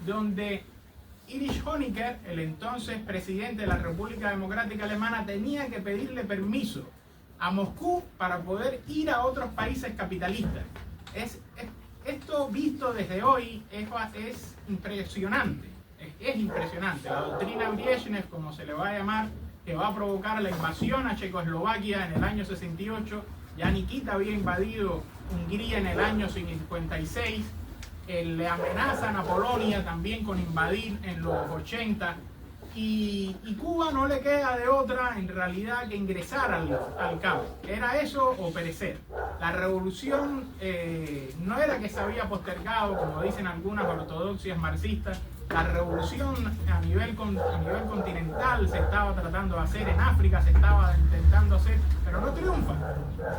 donde Erich Honecker, el entonces presidente de la República Democrática Alemana, tenía que pedirle permiso a Moscú para poder ir a otros países capitalistas. Esto visto desde hoy es impresionante, es impresionante. La doctrina Brezhnev, como se le va a llamar, que va a provocar la invasión a Checoslovaquia en el año 68, ya Nikita había invadido Hungría en el año 56, le amenazan a Polonia también con invadir en los 80, y Cuba no le queda de otra en realidad que ingresar al CAME. Era eso o perecer. La revolución no era que se había postergado, como dicen algunas ortodoxias marxistas. La revolución a nivel continental se estaba tratando de hacer, en África se estaba intentando hacer, pero no triunfa.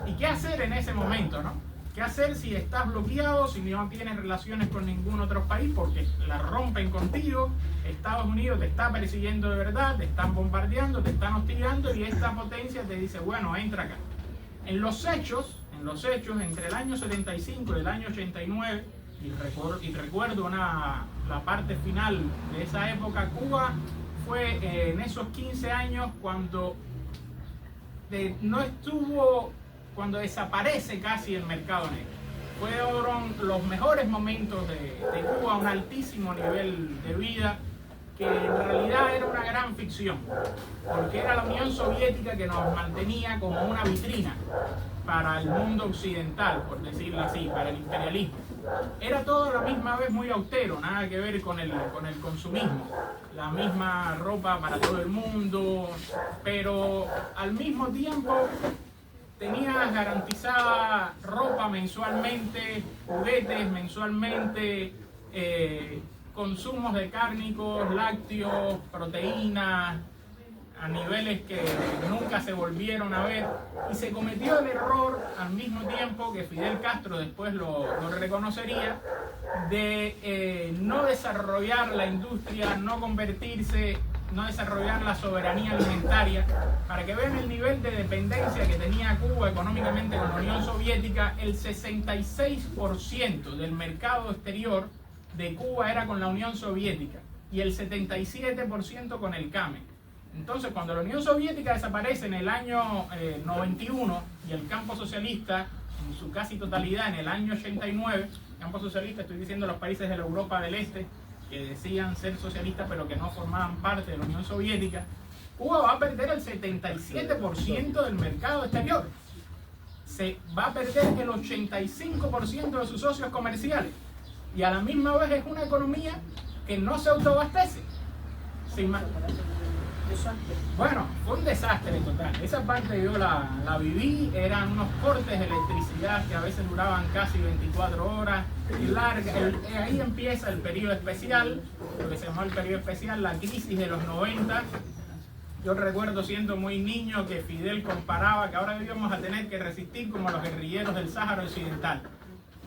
¿Y qué hacer en ese momento, no? ¿Qué hacer si estás bloqueado, si no tienes relaciones con ningún otro país porque la rompen contigo? Estados Unidos te está persiguiendo de verdad, te están bombardeando, te están hostigando, y esta potencia te dice, bueno, entra acá. En los hechos, entre el año 75 y el año 89, y recuerdo la parte final de esa época, Cuba fue en esos 15 años cuando cuando desaparece casi el mercado negro. Fueron los mejores momentos de Cuba, un altísimo nivel de vida, que en realidad era una gran ficción, porque era la Unión Soviética que nos mantenía como una vitrina para el mundo occidental, por decirlo así, para el imperialismo. Era todo a la misma vez muy austero, nada que ver con el consumismo, la misma ropa para todo el mundo, pero al mismo tiempo tenías garantizada ropa mensualmente, juguetes mensualmente, consumos de cárnicos, lácteos, proteínas, a niveles que nunca se volvieron a ver, y se cometió el error, al mismo tiempo que Fidel Castro después lo reconocería, de no desarrollar la industria, no desarrollar la soberanía alimentaria. Para que vean el nivel de dependencia que tenía Cuba económicamente con la Unión Soviética, el 66% del mercado exterior de Cuba era con la Unión Soviética y el 77% con el CAME. Entonces, cuando la Unión Soviética desaparece en el año 91 y el campo socialista en su casi totalidad en el año 89, campo socialista, estoy diciendo los países de la Europa del Este que decían ser socialistas pero que no formaban parte de la Unión Soviética, Cuba va a perder el 77% del mercado exterior. Se va a perder el 85% de sus socios comerciales. Y a la misma vez es una economía que no se autoabastece. Desastre. Bueno, fue un desastre total. Esa parte yo la viví, eran unos cortes de electricidad que a veces duraban casi 24 horas. Ahí empieza el periodo especial, lo que se llamó el periodo especial, la crisis de los 90. Yo recuerdo siendo muy niño que Fidel comparaba que ahora íbamos a tener que resistir como los guerrilleros del Sáhara Occidental.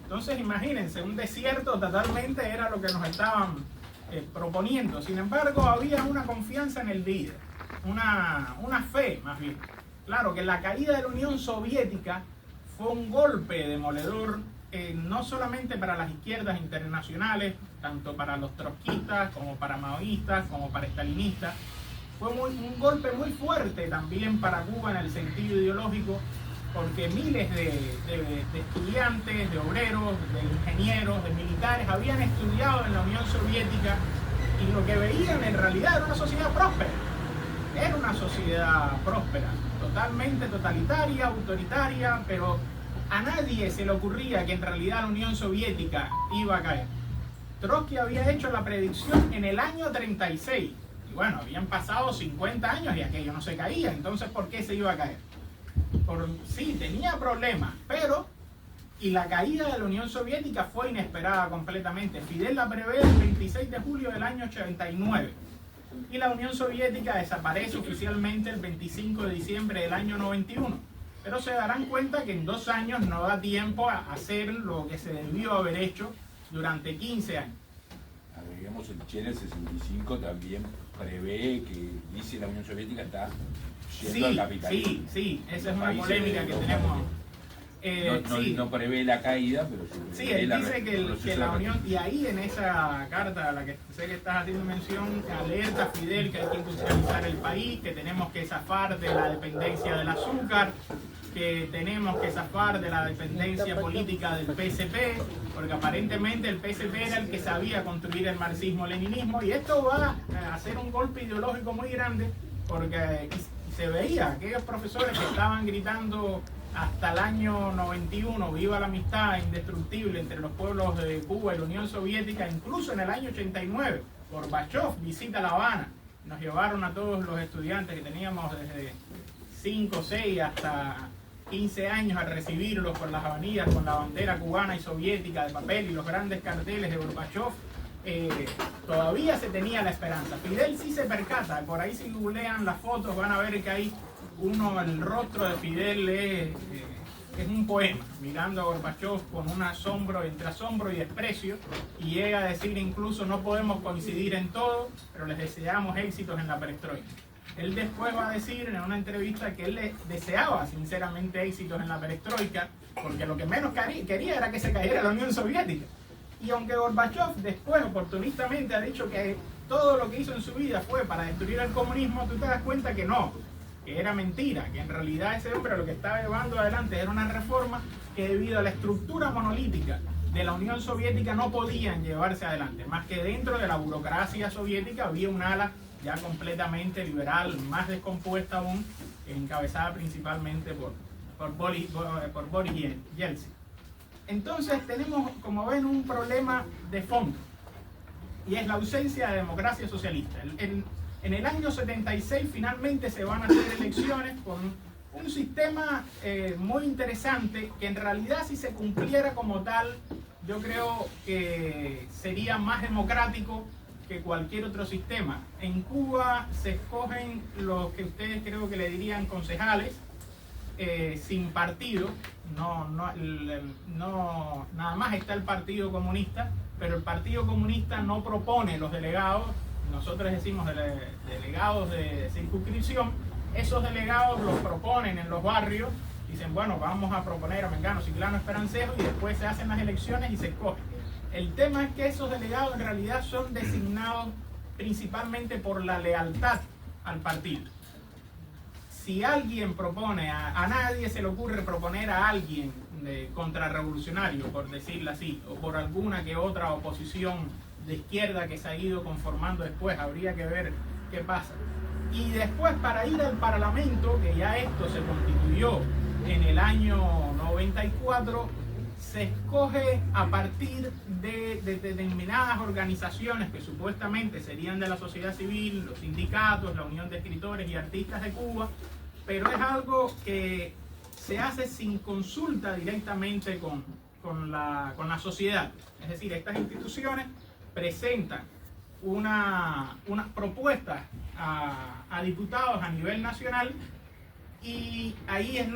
Entonces imagínense, un desierto totalmente era lo que nos estaban proponiendo. Sin embargo, había una confianza en el líder, una fe más bien. Claro que la caída de la Unión Soviética fue un golpe demoledor, no solamente para las izquierdas internacionales, tanto para los trotskistas como para maoístas, como para estalinistas. Fue un golpe muy fuerte también para Cuba en el sentido ideológico, porque miles de estudiantes, de obreros, de ingenieros, de militares habían estudiado en la Unión Soviética y lo que veían en realidad era una sociedad próspera. Era una sociedad próspera, totalmente totalitaria, autoritaria, pero a nadie se le ocurría que en realidad la Unión Soviética iba a caer. Trotsky había hecho la predicción en el año 36. Y bueno, habían pasado 50 años y aquello no se caía. Entonces, ¿por qué se iba a caer? Sí, tenía problemas, pero... Y la caída de la Unión Soviética fue inesperada completamente. Fidel la prevé el 26 de julio del año 89. Y la Unión Soviética desaparece oficialmente el 25 de diciembre del año 91. Pero se darán cuenta que en 2 años no da tiempo a hacer lo que se debió haber hecho durante 15 años. Digamos, el Che en el 65 también prevé que dice la Unión Soviética está yendo al capitalismo. Sí, esa es una polémica que tenemos. No prevé la caída, pero sí, él dice que la Unión, y ahí en esa carta a la que sé que estás haciendo mención, alerta a Fidel que hay que industrializar el país, que tenemos que zafar de la dependencia del azúcar, que tenemos que zafar de la dependencia política del PSP, porque aparentemente el PSP era el que sabía construir el marxismo-leninismo, y esto va a ser un golpe ideológico muy grande, porque se veía aquellos profesores que estaban gritando hasta el año 91, viva la amistad indestructible entre los pueblos de Cuba y la Unión Soviética, incluso en el año 89, Gorbachov visita La Habana, nos llevaron a todos los estudiantes que teníamos desde 5, 6 hasta 15 años a recibirlos por las avenidas con la bandera cubana y soviética de papel y los grandes carteles de Gorbachov. Todavía se tenía la esperanza. Fidel sí se percata, por ahí si googlean las fotos van a ver que hay el rostro de Fidel es un poema, mirando a Gorbachov con un asombro, entre asombro y desprecio, y llega a decir incluso: no podemos coincidir en todo, pero les deseamos éxitos en la perestroika. Él después va a decir en una entrevista que él le deseaba sinceramente éxitos en la perestroika, porque lo que menos quería era que se cayera la Unión Soviética. Y aunque Gorbachov después oportunistamente ha dicho que todo lo que hizo en su vida fue para destruir el comunismo, tú te das cuenta que no, que era mentira, que en realidad ese hombre lo que estaba llevando adelante era una reforma que debido a la estructura monolítica de la Unión Soviética no podían llevarse adelante, más que dentro de la burocracia soviética había un ala ya completamente liberal, más descompuesta aún, encabezada principalmente por Boris Yeltsin. Entonces tenemos, como ven, un problema de fondo, y es la ausencia de democracia socialista. En el año 76 finalmente se van a hacer elecciones con un sistema muy interesante que en realidad si se cumpliera como tal, yo creo que sería más democrático que cualquier otro sistema. En Cuba se escogen los que ustedes creo que le dirían concejales, sin partido, nada más está el Partido Comunista, pero el Partido Comunista no propone los delegados. Nosotros decimos delegados de circunscripción. Esos delegados los proponen en los barrios, dicen bueno, vamos a proponer a Mengano, Ciclano, Esperancero, y después se hacen las elecciones y se escogen. El tema es que esos delegados en realidad son designados principalmente por la lealtad al partido. Si alguien propone, a nadie se le ocurre proponer a alguien contrarrevolucionario, por decirlo así, o por alguna que otra oposición de izquierda que se ha ido conformando después, habría que ver qué pasa. Y después para ir al Parlamento, que ya esto se constituyó en el año 94, se escoge a partir de determinadas organizaciones que supuestamente serían de la sociedad civil, los sindicatos, la Unión de Escritores y Artistas de Cuba, pero es algo que se hace sin consulta directamente con la sociedad. Es decir, estas instituciones presentan unas propuestas a diputados a nivel nacional y ahí es en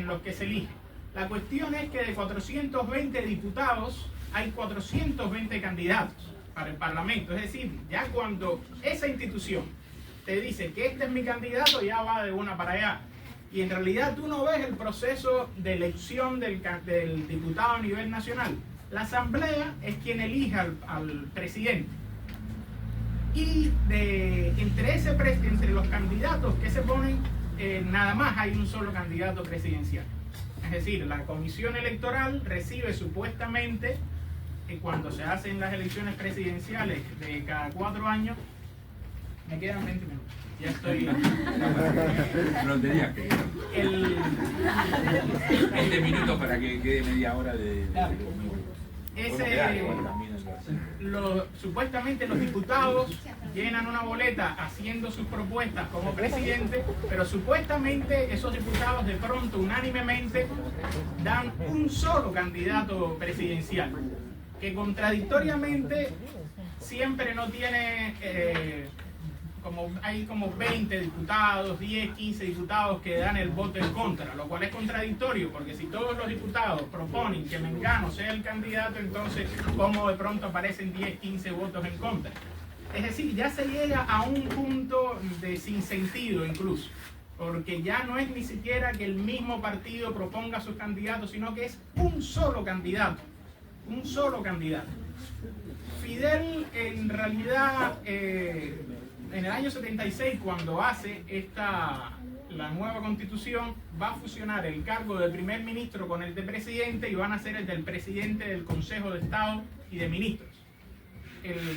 lo que se elige. La cuestión es que de 420 diputados hay 420 candidatos para el Parlamento. Es decir, ya cuando esa institución te dice que este es mi candidato, ya va de una para allá. Y en realidad tú no ves el proceso de elección del diputado a nivel nacional. La asamblea es quien elige al presidente. Y entre los candidatos que se ponen, nada más hay un solo candidato presidencial. Es decir, la comisión electoral recibe supuestamente, cuando se hacen las elecciones presidenciales de cada 4 años, me quedan 20 minutos. Ya estoy. No tenías que. 20 minutos para que quede media hora de supuestamente los diputados llenan una boleta haciendo sus propuestas como presidente, pero supuestamente esos diputados de pronto unánimemente dan un solo candidato presidencial, que contradictoriamente siempre no tiene, hay como 20 diputados, 10, 15 diputados que dan el voto en contra, lo cual es contradictorio, porque si todos los diputados proponen que Mengano sea el candidato, entonces ¿cómo de pronto aparecen 10, 15 votos en contra? Es decir, ya se llega a un punto de sinsentido incluso, porque ya no es ni siquiera que el mismo partido proponga sus candidatos, sino que es un solo candidato, un solo candidato. Fidel en realidad, en el año 76, cuando hace la nueva constitución, va a fusionar el cargo de primer ministro con el de presidente y van a ser el del presidente del Consejo de Estado y de Ministros.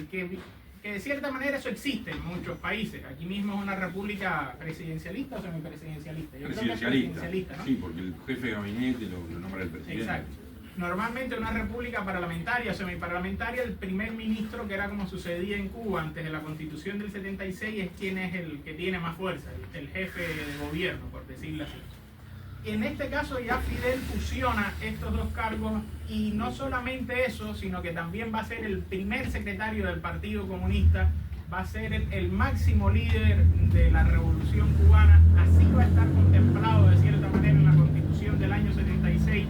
Que de cierta manera eso existe en muchos países. Aquí mismo es una república presidencialista o semipresidencialista. Yo creo que es presidencialista, ¿no? Sí, porque el jefe de gabinete lo nombra el presidente. Exacto. Normalmente una república parlamentaria o semiparlamentaria, el primer ministro, que era como sucedía en Cuba antes de la Constitución del 76, es quien es el que tiene más fuerza, el jefe de gobierno, por decirlo así. En este caso ya Fidel fusiona estos dos cargos y no solamente eso, sino que también va a ser el primer secretario del Partido Comunista, va a ser el máximo líder de la Revolución Cubana. Así va a estar contemplado de cierta manera en la Constitución del año 76.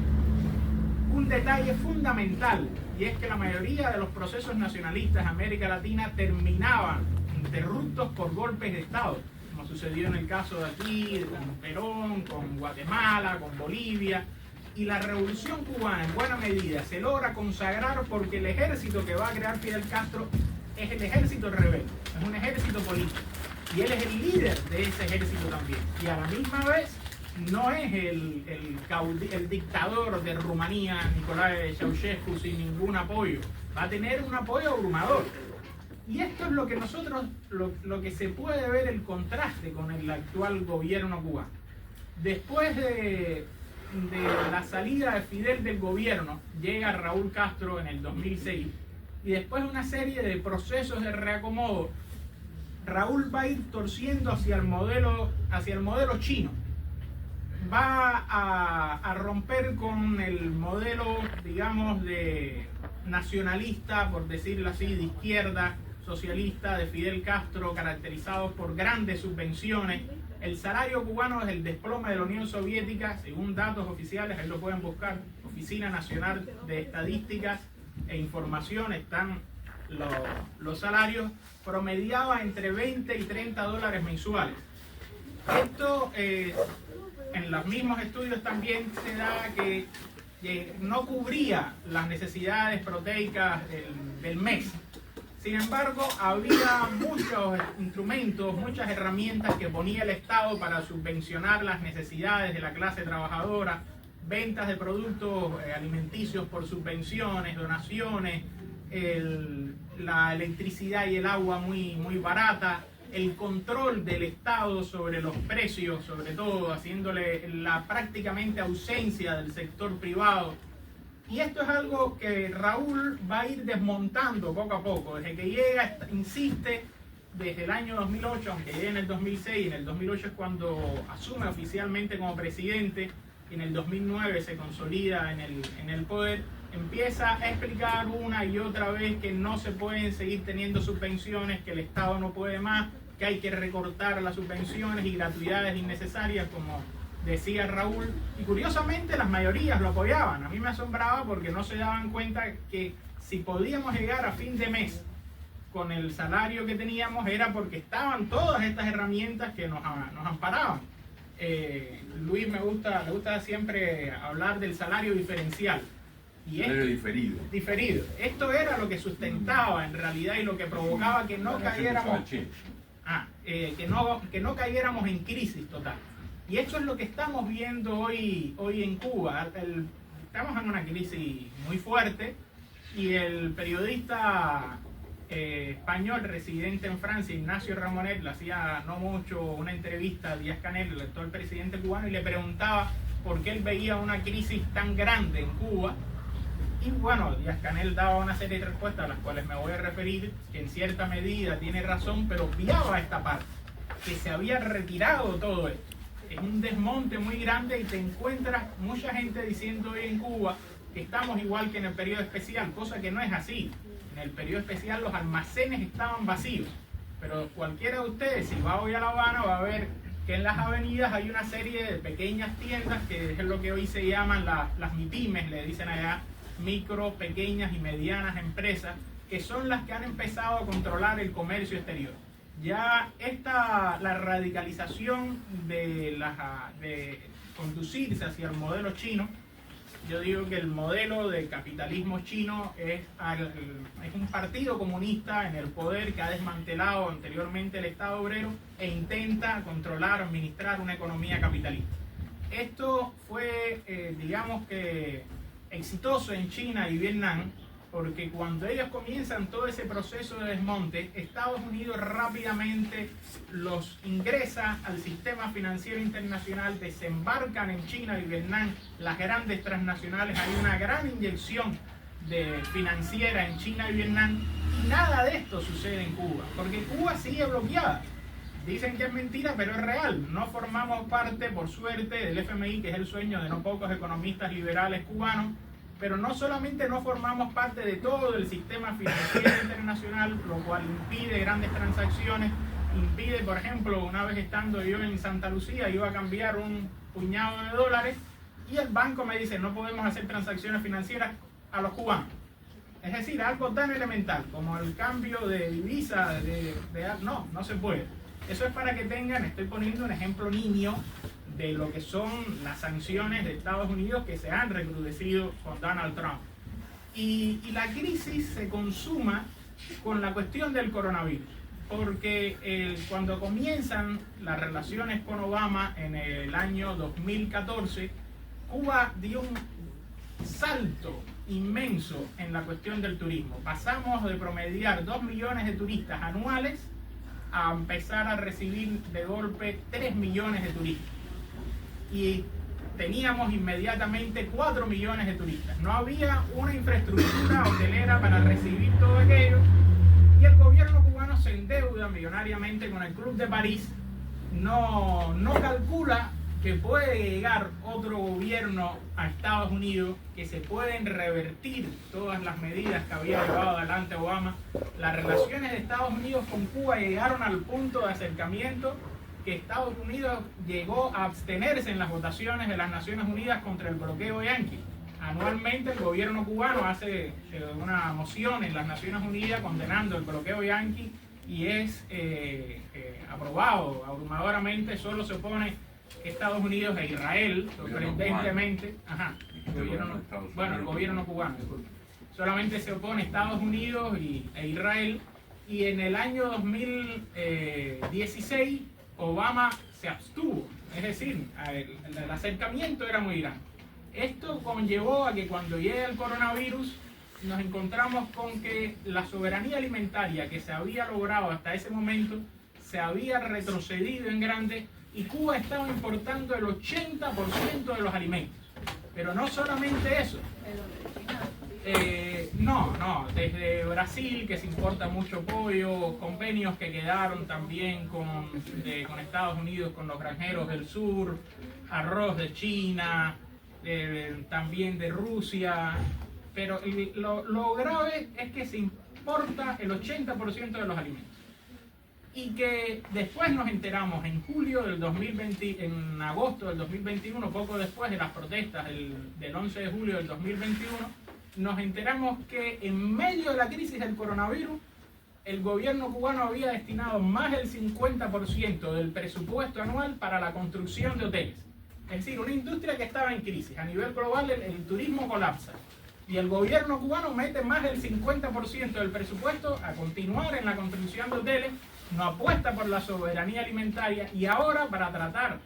Un detalle fundamental, y es que la mayoría de los procesos nacionalistas en América Latina terminaban interruptos por golpes de Estado, como sucedió en el caso de aquí, con Perón, con Guatemala, con Bolivia, y la Revolución Cubana en buena medida se logra consagrar porque el ejército que va a crear Fidel Castro es el ejército rebelde, es un ejército político, y él es el líder de ese ejército también, y a la misma vez no es el dictador de Rumanía, Nicolae Ceausescu, sin ningún apoyo. Va a tener un apoyo abrumador. Y esto es lo que nosotros, lo que se puede ver el contraste con el actual gobierno cubano. Después de la salida de Fidel del gobierno, llega Raúl Castro en el 2006, y después de una serie de procesos de reacomodo, Raúl va a ir torciendo hacia el modelo chino. Va a romper con el modelo, digamos, de nacionalista, por decirlo así, de izquierda, socialista, de Fidel Castro, caracterizados por grandes subvenciones. El salario cubano es el desplome de la Unión Soviética, según datos oficiales, ahí lo pueden buscar, Oficina Nacional de Estadísticas e Información, están los salarios promediados entre 20 y 30 dólares mensuales. Esto en los mismos estudios también se da que no cubría las necesidades proteicas del mes. Sin embargo, había muchos instrumentos, muchas herramientas que ponía el Estado para subvencionar las necesidades de la clase trabajadora, ventas de productos alimenticios por subvenciones, donaciones, la electricidad y el agua muy barata, el control del Estado sobre los precios, sobre todo haciéndole la prácticamente ausencia del sector privado. Y esto es algo que Raúl va a ir desmontando poco a poco. Desde que llega, insiste desde el año 2008, aunque llega en el 2006. En el 2008 es cuando asume oficialmente como presidente. En el 2009 se consolida en el poder. Empieza a explicar una y otra vez que no se pueden seguir teniendo subvenciones, que el Estado no puede más, que hay que recortar las subvenciones y gratuidades innecesarias, como decía Raúl. Y curiosamente las mayorías lo apoyaban. A mí me asombraba porque no se daban cuenta que si podíamos llegar a fin de mes con el salario que teníamos era porque estaban todas estas herramientas que nos amparaban. Luis le gusta siempre hablar del salario diferencial. Y salario diferido. Diferido. Esto era lo que sustentaba en realidad y lo que provocaba que no cayéramos, que no cayéramos en crisis total. Y esto es lo que estamos viendo hoy en Cuba. Estamos en una crisis muy fuerte y el periodista español residente en Francia, Ignacio Ramonet, le hacía no mucho una entrevista a Díaz-Canel, el actual presidente cubano, y le preguntaba por qué él veía una crisis tan grande en Cuba. Y bueno, Díaz-Canel daba una serie de respuestas a las cuales me voy a referir, que en cierta medida tiene razón, pero obviaba esta parte, que se había retirado todo esto. Es un desmonte muy grande y te encuentras mucha gente diciendo hoy en Cuba que estamos igual que en el periodo especial, cosa que no es así. En el periodo especial los almacenes estaban vacíos, pero cualquiera de ustedes, si va hoy a La Habana, va a ver que en las avenidas hay una serie de pequeñas tiendas, que es lo que hoy se llaman las MIPYMES, le dicen allá, micro, pequeñas y medianas empresas, que son las que han empezado a controlar el comercio exterior. Ya la radicalización de conducirse hacia el modelo chino, yo digo que el modelo de capitalismo chino es un partido comunista en el poder que ha desmantelado anteriormente el Estado obrero e intenta controlar, administrar una economía capitalista. Esto fue, digamos que, exitoso en China y Vietnam, porque cuando ellos comienzan todo ese proceso de desmonte, Estados Unidos rápidamente los ingresa al sistema financiero internacional, desembarcan en China y Vietnam las grandes transnacionales, hay una gran inyección financiera en China y Vietnam, y nada de esto sucede en Cuba, porque Cuba sigue bloqueada. Dicen que es mentira, pero es real. No formamos parte, por suerte, del FMI, que es el sueño de no pocos economistas liberales cubanos, pero no solamente no formamos parte de todo el sistema financiero internacional, lo cual impide grandes transacciones, impide, por ejemplo, una vez estando yo en Santa Lucía, iba a cambiar un puñado de dólares y el banco me dice, no podemos hacer transacciones financieras a los cubanos. Es decir, algo tan elemental como el cambio de divisa, no se puede. Eso es para que tengan, estoy poniendo un ejemplo nimio de lo que son las sanciones de Estados Unidos que se han recrudecido con Donald Trump. Y la crisis se consuma con la cuestión del coronavirus, porque cuando comienzan las relaciones con Obama en el año 2014, Cuba dio un salto inmenso en la cuestión del turismo. Pasamos de promediar 2 millones de turistas anuales a empezar a recibir de golpe 3 millones de turistas. Y teníamos inmediatamente 4 millones de turistas. No había una infraestructura hotelera para recibir todo aquello. Y el gobierno cubano se endeuda millonariamente con el Club de París. No calcula que puede llegar otro gobierno a Estados Unidos, que se pueden revertir todas las medidas que había llevado adelante Obama. Las relaciones de Estados Unidos con Cuba llegaron al punto de acercamiento que Estados Unidos llegó a abstenerse en las votaciones de las Naciones Unidas contra el bloqueo yanqui. Anualmente el gobierno cubano hace una moción en las Naciones Unidas condenando el bloqueo yanqui y es aprobado abrumadoramente. Solo se opone Estados Unidos e Israel, sorprendentemente. El gobierno cubano, disculpe. Solamente se opone Estados Unidos e Israel, y en el año 2016 Obama se abstuvo, es decir, el acercamiento era muy grande. Esto conllevó a que cuando llega el coronavirus nos encontramos con que la soberanía alimentaria que se había logrado hasta ese momento se había retrocedido en grande y Cuba estaba importando el 80% de los alimentos. Pero no solamente eso. No, desde Brasil, que se importa mucho pollo, convenios que quedaron también con Estados Unidos, con los granjeros del sur, arroz de China, también de Rusia, pero lo grave es que se importa el 80% de los alimentos. Y que después nos enteramos en agosto del 2021, poco después de las protestas del 11 de julio del 2021, nos enteramos que en medio de la crisis del coronavirus, el gobierno cubano había destinado más del 50% del presupuesto anual para la construcción de hoteles. Es decir, una industria que estaba en crisis. A nivel global el turismo colapsa. Y el gobierno cubano mete más del 50% del presupuesto a continuar en la construcción de hoteles, no apuesta por la soberanía alimentaria y ahora, para tratar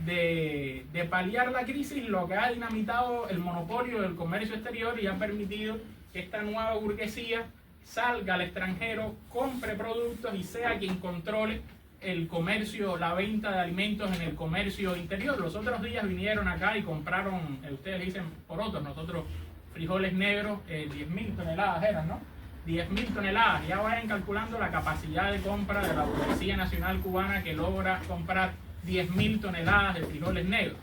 de paliar la crisis, lo que ha dinamitado el monopolio del comercio exterior y ha permitido que esta nueva burguesía salga al extranjero, compre productos y sea quien controle el comercio, la venta de alimentos en el comercio interior. Los otros días vinieron acá y compraron, ustedes le dicen porotos, nosotros frijoles negros, 10.000 toneladas eran, ¿no? 10.000 toneladas, ya vayan calculando la capacidad de compra de la Burguesía Nacional Cubana, que logra comprar 10.000 toneladas de frijoles negros.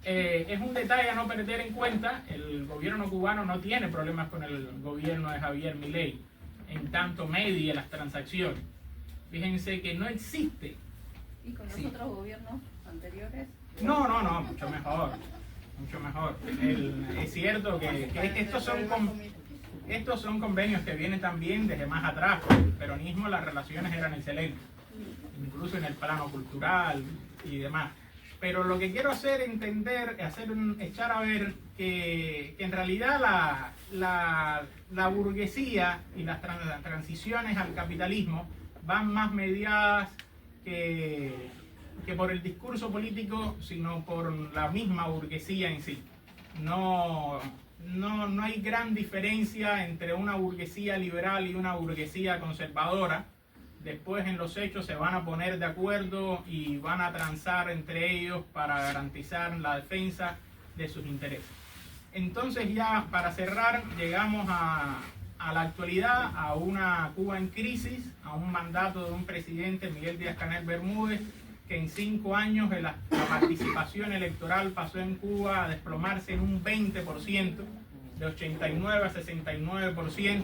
Es un detalle a no perder en cuenta. El gobierno cubano no tiene problemas con el gobierno de Javier Milei, en tanto medie las transacciones. Fíjense que no existe. ¿Y con los otros gobiernos anteriores? No, mucho mejor. Mucho mejor. Es cierto que estos son convenios que vienen también desde más atrás. Con el peronismo las relaciones eran excelentes, incluso en el plano cultural y demás. Pero lo que quiero hacer entender, echar a ver que en realidad la burguesía y las transiciones al capitalismo van más mediadas que por el discurso político, sino por la misma burguesía en sí. No hay gran diferencia entre una burguesía liberal y una burguesía conservadora. Después en los hechos se van a poner de acuerdo y van a transar entre ellos para garantizar la defensa de sus intereses. Entonces, ya para cerrar, llegamos a la actualidad, a una Cuba en crisis, a un mandato de un presidente, Miguel Díaz-Canel Bermúdez, que en 5 años la participación electoral pasó en Cuba a desplomarse en un 20%, de 89 a 69%.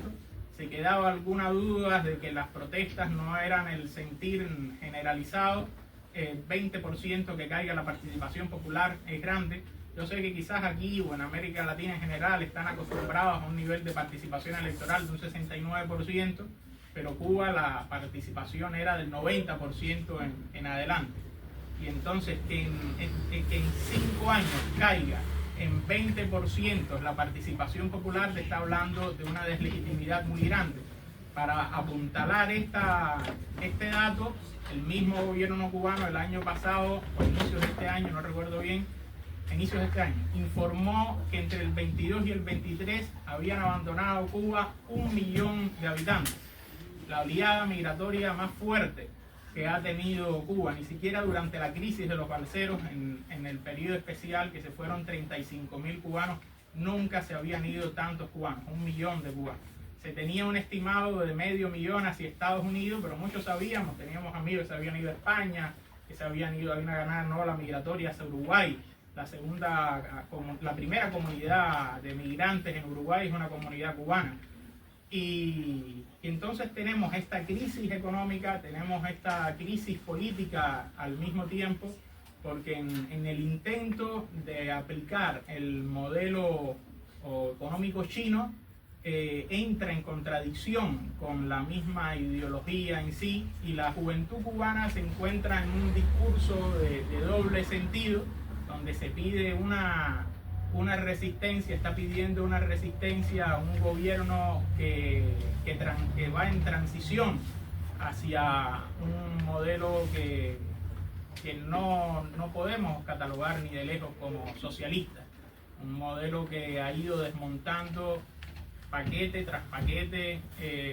Si quedaba alguna duda de que las protestas no eran el sentir generalizado, 20% que caiga la participación popular es grande. Yo sé que quizás aquí o en América Latina en general están acostumbrados a un nivel de participación electoral de un 69%, pero Cuba la participación era del 90% en adelante. Y entonces que en 5 años caiga en 20% la participación popular, te está hablando de una deslegitimidad muy grande. Para apuntalar este dato, el mismo gobierno cubano el año pasado, o inicios de este año, no recuerdo bien, inicios de este año, informó que entre el 22 y el 23 habían abandonado Cuba 1 millón de habitantes. La oleada migratoria más fuerte que ha tenido Cuba, ni siquiera durante la crisis de los balseros, en el periodo especial que se fueron 35.000 cubanos, nunca se habían ido tantos cubanos, 1 millón de cubanos. Se tenía un estimado de 500.000 hacia Estados Unidos, pero muchos sabíamos, teníamos amigos que se habían ido a España, que se habían ido a una gran ola migratoria hacia Uruguay. La primera comunidad de migrantes en Uruguay es una comunidad cubana. Y entonces tenemos esta crisis económica, tenemos esta crisis política al mismo tiempo, porque en el intento de aplicar el modelo económico chino, entra en contradicción con la misma ideología en sí, y la juventud cubana se encuentra en un discurso de doble sentido, donde se pide una resistencia, está pidiendo una resistencia a un gobierno que va en transición hacia un modelo que no podemos catalogar ni de lejos como socialista, un modelo que ha ido desmontando paquete tras paquete.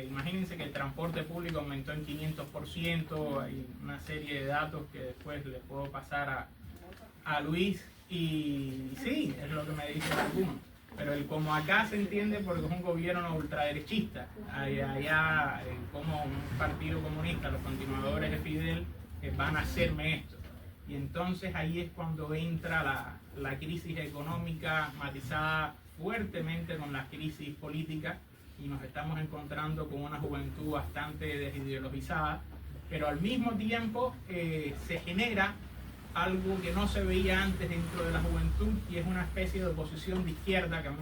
Imagínense que el transporte público aumentó en 500%, hay una serie de datos que después les puedo pasar a Luis, Y sí, es lo que me dicen algunos. Pero el como acá se entiende porque es un gobierno ultraderechista. Allá, como un partido comunista, los continuadores de Fidel, van a hacerme esto. Y entonces ahí es cuando entra la crisis económica matizada fuertemente con la crisis política, y nos estamos encontrando con una juventud bastante desideologizada, pero al mismo tiempo se genera algo que no se veía antes dentro de la juventud, y es una especie de oposición de izquierda, que a mí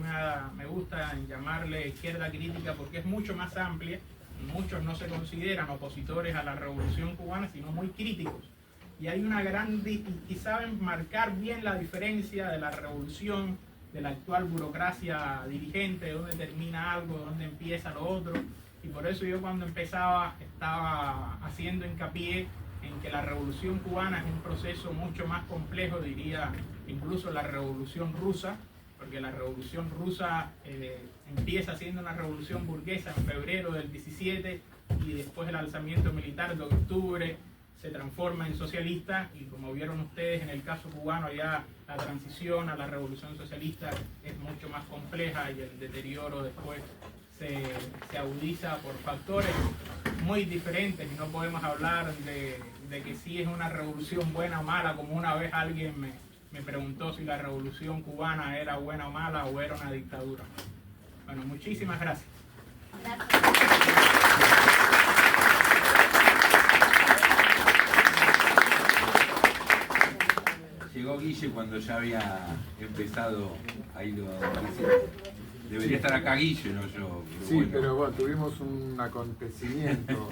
me gusta llamarle izquierda crítica porque es mucho más amplia. Muchos no se consideran opositores a la revolución cubana, sino muy críticos. Y hay una y saben marcar bien la diferencia de la revolución, de la actual burocracia dirigente, de dónde termina algo, de dónde empieza lo otro. Y por eso yo cuando empezaba estaba haciendo hincapié en que la revolución cubana es un proceso mucho más complejo, diría incluso la revolución rusa, porque la revolución rusa empieza siendo una revolución burguesa en febrero del 17, y después el alzamiento militar de octubre se transforma en socialista, y como vieron ustedes en el caso cubano, ya la transición a la revolución socialista es mucho más compleja, y el deterioro después se agudiza por factores muy diferentes, y no podemos hablar de que si es una revolución buena o mala, como una vez alguien me preguntó si la revolución cubana era buena o mala o era una dictadura. Bueno, muchísimas gracias. Llegó Guille cuando ya había empezado a ir a... Debería estar acá Guille, no yo. Sí, pero bueno, tuvimos un acontecimiento